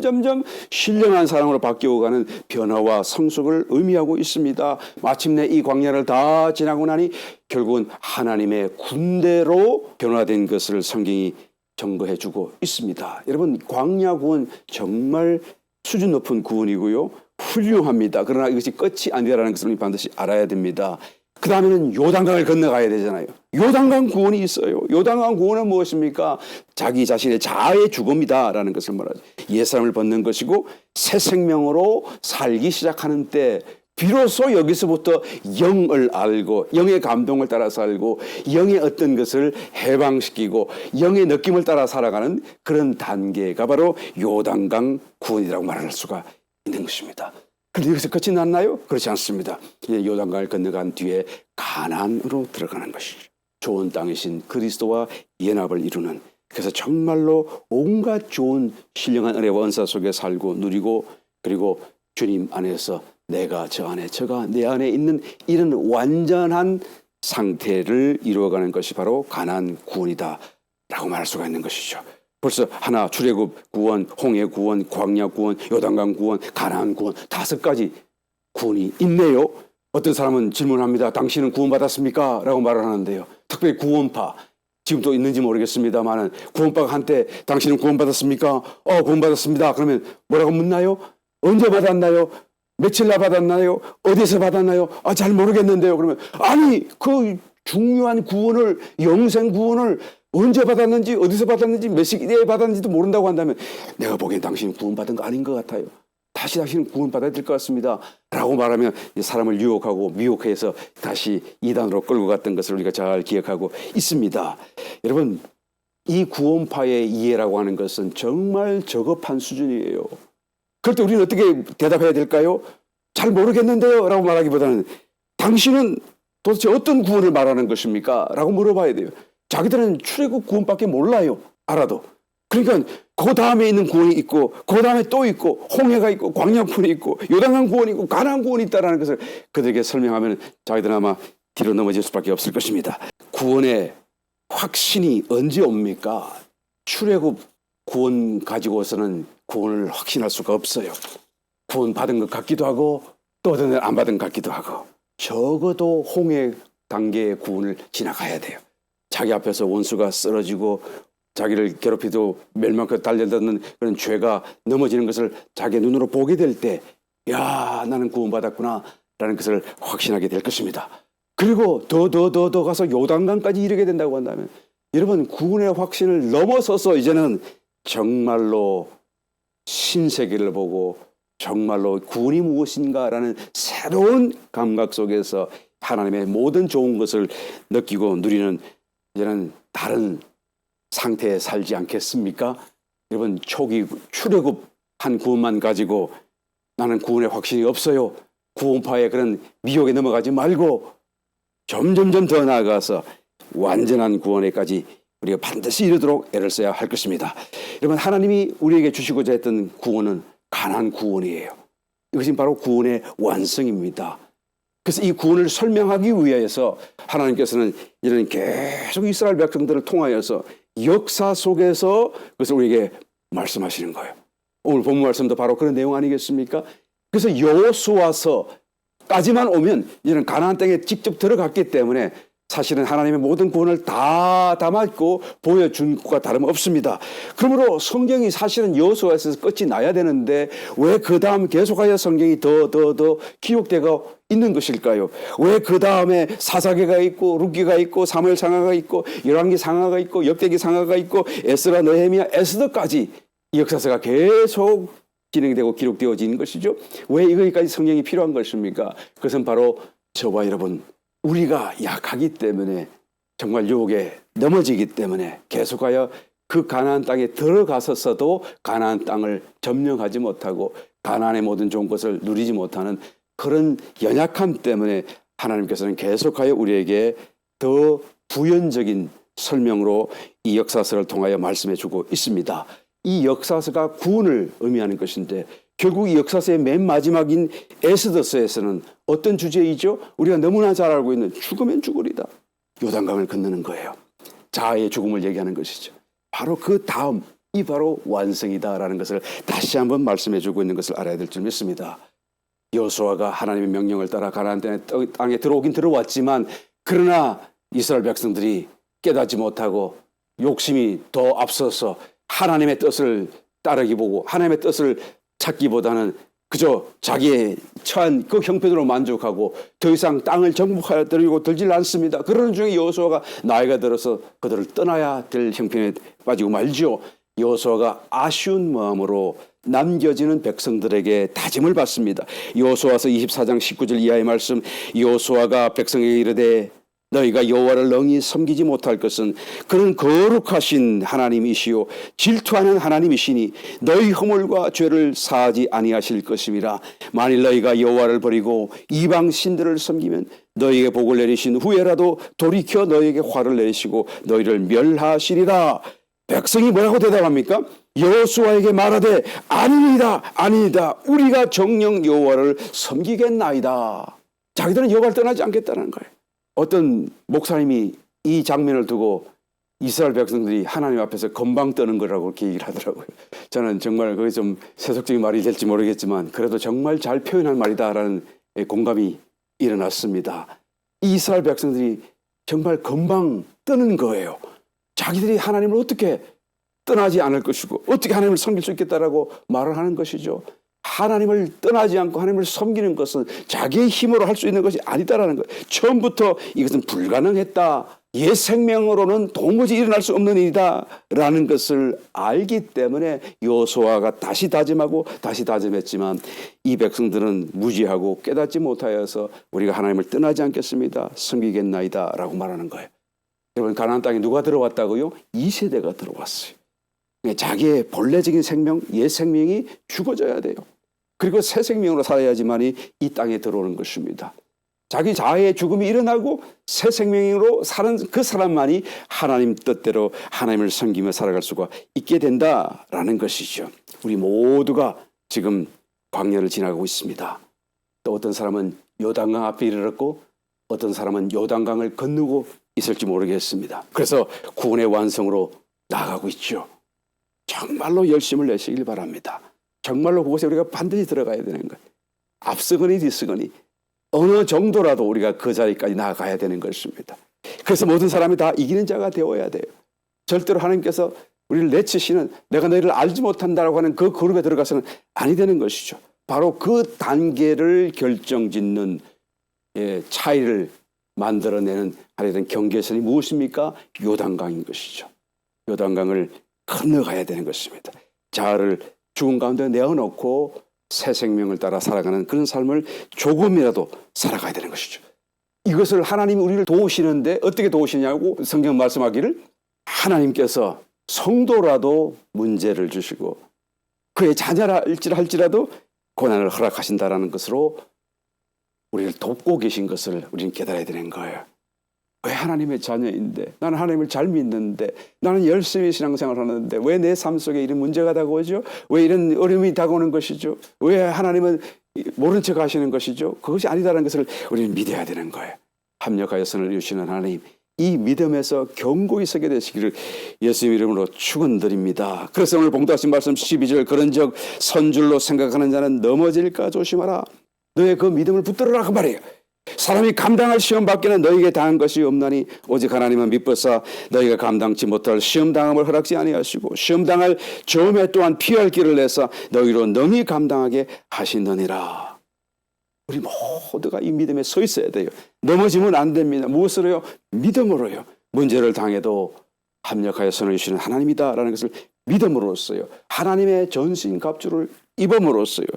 신령한 사랑으로 바뀌어가는 변화와 성숙을 의미하고 있습니다. 마침내 이 광야를 다 지나고 나니 결국은 하나님의 군대로 변화된 것을 성경이 증거해 주고 있습니다. 여러분, 광야 구원 정말 수준 높은 구원이고요, 훌륭합니다. 그러나 이것이 끝이 아니라는 것을 반드시 알아야 됩니다. 그 다음에는 요단강을 건너가야 되잖아요. 요단강 구원이 있어요. 요단강 구원은 무엇입니까? 자기 자신의 자아의 죽음이다라는 것을 말하죠. 옛사람을 벗는 것이고 새 생명으로 살기 시작하는 때 비로소 여기서부터 영을 알고 영의 감동을 따라 살고 영의 어떤 것을 해방시키고 영의 느낌을 따라 살아가는 그런 단계가 바로 요단강 구원이라고 말할 수가 있는 것입니다. 그런데 여기서 끝이 났나요? 그렇지 않습니다. 요단강을 건너간 뒤에 가나안으로 들어가는 것이죠. 좋은 땅이신 그리스도와 연합을 이루는, 그래서 정말로 온갖 좋은 신령한 은혜와 은사 속에 살고 누리고, 그리고 주님 안에서 내가 저 안에 저가 내 안에 있는 이런 완전한 상태를 이루어가는 것이 바로 가나안 구원이다 라고 말할 수가 있는 것이죠. 벌써 하나, 출애굽 구원, 홍해 구원, 광야 구원, 요단강 구원, 가나안 구원, 5가지 구원이 있네요. 어떤 사람은 질문합니다. 당신은 구원받았습니까? 라고 말을 하는데요. 특별히 구원파, 지금도 있는지 모르겠습니다만 구원파가 한때 당신은 구원받았습니까? 구원받았습니다. 그러면 뭐라고 묻나요? 언제 받았나요? 며칠날 받았나요? 어디서 받았나요? 잘 모르겠는데요. 그러면 아니, 그 중요한 구원을, 영생 구원을 언제 받았는지, 어디서 받았는지, 몇 시기에 받았는지도 모른다고 한다면 내가 보기엔 당신이 구원받은 거 아닌 것 같아요. 다시 당신은 구원받아야 될 것 같습니다 라고 말하면 사람을 유혹하고 미혹해서 다시 이단으로 끌고 갔던 것을 우리가 잘 기억하고 있습니다. 여러분, 이 구원파의 이해라고 하는 것은 정말 저급한 수준이에요. 그럴 때 우리는 어떻게 대답해야 될까요? 잘 모르겠는데요 라고 말하기보다는 당신은 도대체 어떤 구원을 말하는 것입니까? 라고 물어봐야 돼요. 자기들은 출애굽 구원밖에 몰라요. 알아도. 그러니까 그 다음에 있는 구원이 있고, 그 다음에 또 있고, 홍해가 있고, 광야 구원이 있고, 요단강 구원이 있고, 가나안 구원이 있다라는 것을 그들에게 설명하면 자기들은 아마 뒤로 넘어질 수밖에 없을 것입니다. 구원의 확신이 언제 옵니까? 출애굽 구원 가지고서는 구원을 확신할 수가 없어요. 구원 받은 것 같기도 하고 또 어떤 안 받은 것 같기도 하고, 적어도 홍해 단계의 구원을 지나가야 돼요. 자기 앞에서 원수가 쓰러지고 자기를 괴롭히도 멸망까지 달려드는 그런 죄가 넘어지는 것을 자기 눈으로 보게 될 때, 야, 나는 구원받았구나 라는 것을 확신하게 될 것입니다. 그리고 더 가서 요단강까지 이르게 된다고 한다면, 여러분, 구원의 확신을 넘어서서 이제는 정말로 신세계를 보고 정말로 구원이 무엇인가라는 새로운 감각 속에서 하나님의 모든 좋은 것을 느끼고 누리는 이제는 다른 상태에 살지 않겠습니까? 여러분, 초기 출애굽한 구원만 가지고 나는 구원의 확신이 없어요, 구원파의 그런 미혹에 넘어가지 말고 점점점 더 나아가서 완전한 구원에까지 우리가 반드시 이르도록 애를 써야 할 것입니다. 여러분, 하나님이 우리에게 주시고자 했던 구원은 가나안 구원이에요. 이것이 바로 구원의 완성입니다. 그래서 이 구원을 설명하기 위해서 하나님께서는 이런 계속 이스라엘 백성들을 통하여서 역사 속에서 그것을 우리에게 말씀하시는 거예요. 오늘 본문 말씀도 바로 그런 내용 아니겠습니까? 그래서 여호수아서까지만 오면 이제는 가나안 땅에 직접 들어갔기 때문에 사실은 하나님의 모든 구원을 다 담았고 보여준 것과 다름없습니다. 그러므로 성경이 사실은 여호수아에서 끝이 나야 되는데 왜 그 다음 계속하여 성경이 더 기록되고 있는 것일까요? 왜 그 다음에 사사기가 있고 룻기가 있고 사무엘 상하가 있고 열왕기 상하가 있고 역대기 상하가 있고 에스라 느헤미야 에스더까지 이 역사서가 계속 진행되고 기록되어지는 것이죠. 왜 이거기까지 성경이 필요한 것입니까? 그것은 바로 저와 여러분, 우리가 약하기 때문에, 정말 유혹에 넘어지기 때문에 계속하여 그 가나안 땅에 들어가서서도 가나안 땅을 점령하지 못하고 가나안의 모든 좋은 것을 누리지 못하는 그런 연약함 때문에 하나님께서는 계속하여 우리에게 더 부연적인 설명으로 이 역사서를 통하여 말씀해 주고 있습니다. 이 역사서가 구원을 의미하는 것인데 결국 이 역사서의 맨 마지막인 에스더서에서는 어떤 주제이죠? 우리가 너무나 잘 알고 있는 죽으면 죽으리다, 요단강을 건너는 거예요. 자아의 죽음을 얘기하는 것이죠. 바로 그 다음이 바로 완성이다라는 것을 다시 한번 말씀해 주고 있는 것을 알아야 될 줄 믿습니다. 여호수아가 하나님의 명령을 따라 가나안 땅에 들어오긴 들어왔지만, 그러나 이스라엘 백성들이 깨닫지 못하고 욕심이 더 앞서서 하나님의 뜻을 따르기 보고 하나님의 뜻을 찾기보다는 그저 자기의 처한 그 형편으로 만족하고 더 이상 땅을 정복하여 들이고 들질 않습니다. 그러는 중에 여호수아가 나이가 들어서 그들을 떠나야 될 형편에 빠지고 말지요. 여호수아가 아쉬운 마음으로 남겨지는 백성들에게 다짐을 받습니다. 여호수아서 24장 19절 이하의 말씀, 여호수아가 백성에게 이르되 너희가 여호와를 능히 섬기지 못할 것은 그는 거룩하신 하나님이시요 질투하는 하나님이시니 너희 허물과 죄를 사하지 아니하실 것임이라. 만일 너희가 여호와를 버리고 이방 신들을 섬기면 너희에게 복을 내리신 후에라도 돌이켜 너희에게 화를 내리시고 너희를 멸하시리라. 백성이 뭐라고 대답합니까? 여호수아에게 말하되 아니니이다 아니니이다 우리가 정녕 여호와를 섬기겠나이다. 자기들은 여호와를 떠나지 않겠다는 거예요. 어떤 목사님이 이 장면을 두고 이스라엘 백성들이 하나님 앞에서 건방 떠는 거라고 그렇게 얘기를 하더라고요. 저는 정말 그게 좀 세속적인 말이 될지 모르겠지만 그래도 정말 잘 표현한 말이다라는 공감이 일어났습니다. 이스라엘 백성들이 정말 건방 떠는 거예요. 자기들이 하나님을 어떻게 떠나지 않을 것이고 어떻게 하나님을 섬길 수 있겠다라고 말을 하는 것이죠. 하나님을 떠나지 않고 하나님을 섬기는 것은 자기의 힘으로 할 수 있는 것이 아니다라는 거예요. 처음부터 이것은 불가능했다. 옛 생명으로는 도무지 일어날 수 없는 일이다라는 것을 알기 때문에 여호수아가 다시 다짐하고 다시 다짐했지만 이 백성들은 무지하고 깨닫지 못하여서 우리가 하나님을 떠나지 않겠습니다. 섬기겠나이다라고 말하는 거예요. 여러분, 가나안 땅에 누가 들어왔다고요? 2세대가 들어왔어요. 자기의 본래적인 생명, 옛 생명이 죽어져야 돼요. 그리고 새 생명으로 살아야지만이 이 땅에 들어오는 것입니다. 자기 자아의 죽음이 일어나고 새 생명으로 사는 그 사람만이 하나님 뜻대로 하나님을 섬기며 살아갈 수가 있게 된다라는 것이죠. 우리 모두가 지금 광야를 지나가고 있습니다. 또 어떤 사람은 요단강 앞에 이르렀고 어떤 사람은 요단강을 건너고 있을지 모르겠습니다. 그래서 구원의 완성으로 나아가고 있죠. 정말로 열심을 내시길 바랍니다. 정말로 그곳에 우리가 반드시 들어가야 되는 거예요. 앞서거니 뒤서거니 어느 정도라도 우리가 그 자리까지 나아가야 되는 것입니다. 그래서 모든 사람이 다 이기는 자가 되어야 돼요. 절대로 하나님께서 우리를 내치시는 내가 너희를 알지 못한다라고 하는 그 그룹에 들어가서는 아니 되는 것이죠. 바로 그 단계를 결정짓는 차이를 만들어내는 하나님 경계선이 무엇입니까? 요단강인 것이죠. 요단강을 건너가야 되는 것입니다. 자아를 죽음 가운데 내어놓고 새 생명을 따라 살아가는 그런 삶을 조금이라도 살아가야 되는 것이죠. 이것을 하나님이 우리를 도우시는데 어떻게 도우시냐고 성경 말씀하기를 하나님께서 성도라도 문제를 주시고 그의 자녀랄지라도 고난을 허락하신다라는 것으로 우리를 돕고 계신 것을 우리는 깨달아야 되는 거예요. 왜 하나님의 자녀인데 나는 하나님을 잘 믿는데 나는 열심히 신앙생활을 하는데 왜 내 삶 속에 이런 문제가 다가오죠? 왜 이런 어려움이 다가오는 것이죠? 왜 하나님은 모른 척 하시는 것이죠? 그것이 아니다라는 것을 우리는 믿어야 되는 거예요. 합력하여 선을 이루시는 하나님, 이 믿음에서 견고히 서게 되시기를 예수님 이름으로 축원드립니다. 그래서 오늘 봉독하신 말씀 12절 그런즉 선줄로 생각하는 자는 넘어질까 조심하라. 너의 그 믿음을 붙들어라 그 말이에요. 사람이 감당할 시험 밖에는 너희에게 당한 것이 없나니 오직 하나님은 미쁘사 너희가 감당치 못할 시험 당함을 허락지 아니하시고 시험 당할 저음에 또한 피할 길을 내사 너희로 능히 감당하게 하시느니라. 우리 모두가 이 믿음에 서 있어야 돼요. 넘어지면 안 됩니다. 무엇으로요? 믿음으로요. 문제를 당해도 합력하여 선을 주시는 하나님이다라는 것을 믿음으로써요. 하나님의 전신갑주를 입음으로써요.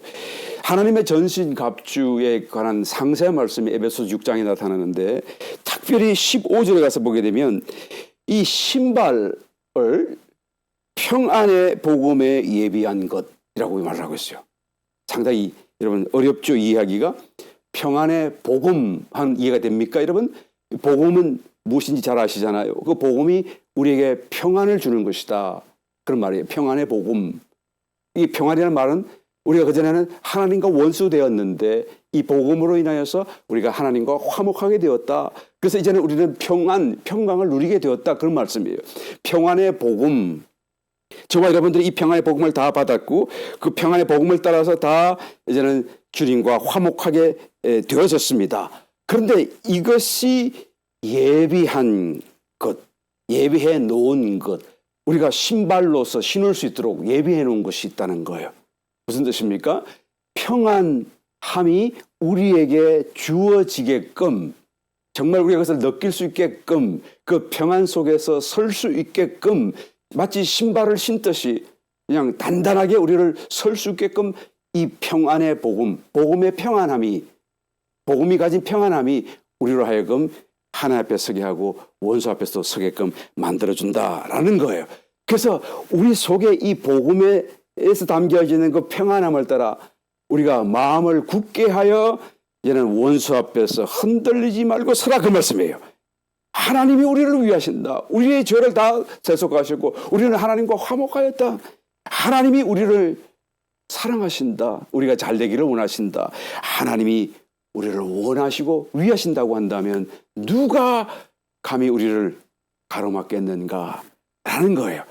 하나님의 전신갑주에 관한 상세 말씀이 에베소서 6장에 나타나는데 특별히 15절에 가서 보게 되면 이 신발을 평안의 복음에 예비한 것이라고 말하고 있어요. 상당히 여러분 어렵죠, 이해하기가. 평안의 복음 한 이해가 됩니까? 여러분 복음은 무엇인지 잘 아시잖아요. 그 복음이 우리에게 평안을 주는 것이다. 그런 말이에요. 평안의 복음. 이 평안이라는 말은 우리가 그전에는 하나님과 원수되었는데 이 복음으로 인하여서 우리가 하나님과 화목하게 되었다. 그래서 이제는 우리는 평강을 누리게 되었다. 그런 말씀이에요. 평안의 복음. 저와 여러분들이 이 평안의 복음을 다 받았고 그 평안의 복음을 따라서 다 이제는 주님과 화목하게 되어졌습니다. 그런데 이것이 예비한 것, 예비해 놓은 것, 우리가 신발로서 신을 수 있도록 예비해 놓은 것이 있다는 거예요. 무슨 뜻입니까? 평안함이 우리에게 주어지게끔 정말 우리가 그것을 느낄 수 있게끔 그 평안 속에서 설 수 있게끔 마치 신발을 신듯이 그냥 단단하게 우리를 설 수 있게끔 이 평안의 복음, 복음의 평안함이, 복음이 가진 평안함이 우리로 하여금 하나님 앞에 서게 하고 원수 앞에서 서게끔 만들어준다라는 거예요. 그래서 우리 속에 이 복음에서 담겨지는 그 평안함을 따라 우리가 마음을 굳게 하여 이제는 원수 앞에서 흔들리지 말고 서라, 그 말씀이에요. 하나님이 우리를 위하신다. 우리의 죄를 다 대속하시고 우리는 하나님과 화목하였다. 하나님이 우리를 사랑하신다. 우리가 잘 되기를 원하신다. 하나님이 우리를 원하시고 위하신다고 한다면 누가 감히 우리를 가로막겠는가 라는 거예요.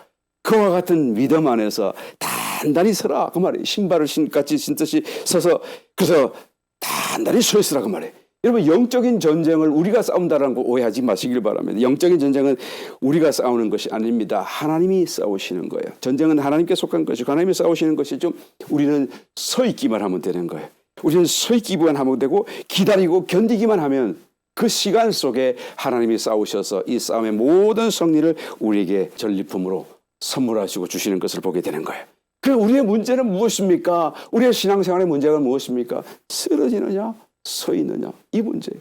그와 같은 믿음 안에서 단단히 서라 그 말이에요. 신발을 신같이 신듯이 서서 그래서 단단히 서 있으라 그 말이에요. 여러분, 영적인 전쟁을 우리가 싸운다라는 거 오해하지 마시길 바랍니다. 영적인 전쟁은 우리가 싸우는 것이 아닙니다. 하나님이 싸우시는 거예요. 전쟁은 하나님께 속한 것이고 하나님이 싸우시는 것이죠. 우리는 서 있기만 하면 되는 거예요. 우리는 서 있기만 하면 되고 기다리고 견디기만 하면 그 시간 속에 하나님이 싸우셔서 이 싸움의 모든 승리를 우리에게 전리품으로 선물하시고 주시는 것을 보게 되는 거예요. 그 우리의 문제는 무엇입니까? 우리의 신앙생활의 문제가 무엇입니까? 쓰러지느냐 서 있느냐, 이 문제.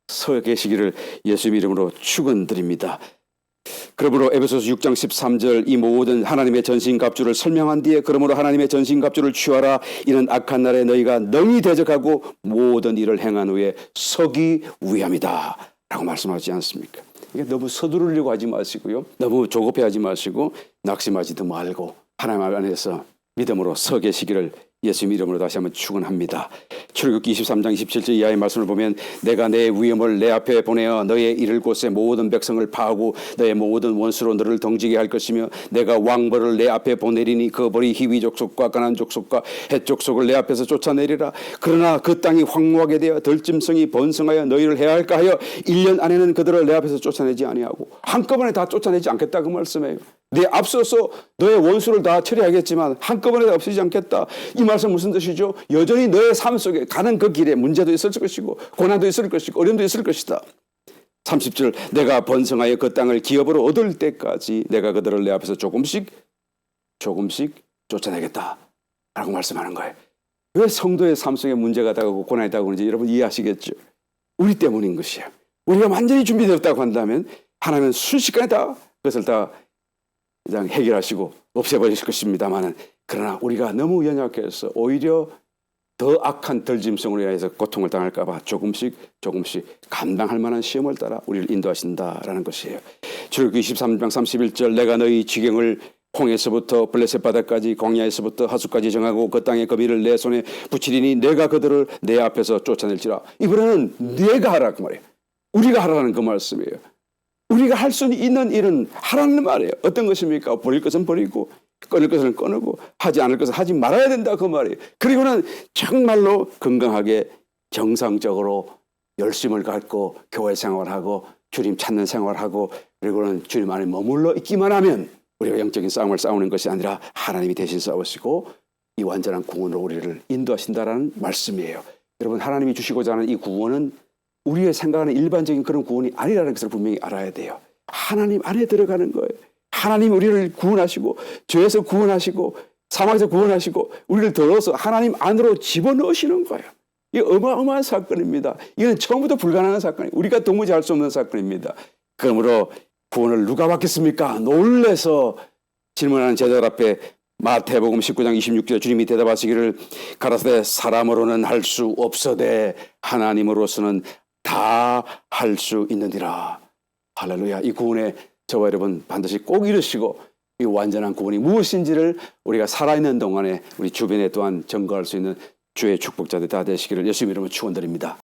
서 계시기를 예수 이름으로 축원드립니다. 그러므로 에베소서 6장 13절 이 모든 하나님의 전신갑주를 설명한 뒤에 그러므로 하나님의 전신갑주를 취하라. 이는 악한 날에 너희가 능히 대적하고 모든 일을 행한 후에 서기 위함이다 라고 말씀하지 않습니까? 이게 너무 서두르려고 하지 마시고요, 너무 조급해하지 마시고 낙심하지도 말고 하나님 안에서 믿음으로 서 계시기를 예수 이름으로 다시 한번 축원합니다. 출애굽기 23장 27절 이하의 말씀을 보면 내가 내 위엄을 내 앞에 보내어 너의 이를 곳에 모든 백성을 파하고 너의 모든 원수로 너를 덩지게 할 것이며 내가 왕벌을 내 앞에 보내리니 그 벌이 히위 족속과 가나안 족속과 헷 족속을 내 앞에서 쫓아내리라. 그러나 그 땅이 황무하게 되어 들짐승이 번성하여 너희를 해할까 하여 1년 안에는 그들을 내 앞에서 쫓아내지 아니하고. 한꺼번에 다 쫓아내지 않겠다 그 말씀이에요. 내 앞서서 너의 원수를 다 처리하겠지만 한꺼번에 다 없애지 않겠다. 이 말씀 무슨 뜻이죠? 여전히 너의 삶 속에 가는 그 길에 문제도 있을 것이고 고난도 있을 것이고 어려움도 있을 것이다. 30절 내가 번성하여 그 땅을 기업으로 얻을 때까지 내가 그들을 내 앞에서 조금씩 쫓아내겠다 라고 말씀하는 거예요. 왜 성도의 삶 속에 문제가 다가오고 고난이 다가오는지 여러분 이해하시겠죠? 우리 때문인 것이에요. 우리가 완전히 준비되었다고 한다면 하나님은 순식간에 다 그것을 다 그냥 해결하시고 없애버리실 것입니다만은, 그러나 우리가 너무 연약해서 오히려 더 악한 덜짐승으로 인해서 고통을 당할까 봐 조금씩 감당할 만한 시험을 따라 우리를 인도하신다라는 것이에요. 출애굽기 23장 31절 내가 너희 지경을 홍해에서부터 블레셋 바다까지 광야에서부터 하수까지 정하고 그 땅의 거미를 내 손에 붙이리니 내가 그들을 내 앞에서 쫓아낼지라. 이번에는 내가 하라 그 말이에요. 우리가 하라는 그 말씀이에요. 우리가 할 수 있는 일은 하라는 말이에요. 어떤 것입니까? 버릴 것은 버리고 끊을 것은 끊고 하지 않을 것은 하지 말아야 된다 그 말이에요. 그리고는 정말로 건강하게 정상적으로 열심을 갖고 교회 생활하고 주님 찾는 생활하고 그리고는 주님 안에 머물러 있기만 하면 우리가 영적인 싸움을 싸우는 것이 아니라 하나님이 대신 싸우시고 이 완전한 구원으로 우리를 인도하신다라는 말씀이에요. 여러분, 하나님이 주시고자 하는 이 구원은 우리의 생각하는 일반적인 그런 구원이 아니라는 것을 분명히 알아야 돼요. 하나님 안에 들어가는 거예요. 하나님 우리를 구원하시고 죄에서 구원하시고 사망에서 구원하시고 우리를 들어서 하나님 안으로 집어넣으시는 거예요. 이게 어마어마한 사건입니다. 이건 처음부터 불가능한 사건이에요. 우리가 도무지 할 수 없는 사건입니다. 그러므로 구원을 누가 받겠습니까? 놀래서 질문하는 제자들 앞에 마태복음 19장 26절에 주님이 대답하시기를 가라사대 사람으로는 할 수 없어되 하나님으로서는 다 할 수 있느니라. 할렐루야. 이 구원에 저와 여러분 반드시 꼭 이루시고 이 완전한 구원이 무엇인지를 우리가 살아있는 동안에 우리 주변에 또한 증거할 수 있는 주의 축복자들 다 되시기를 예수 이름으로 축원드립니다.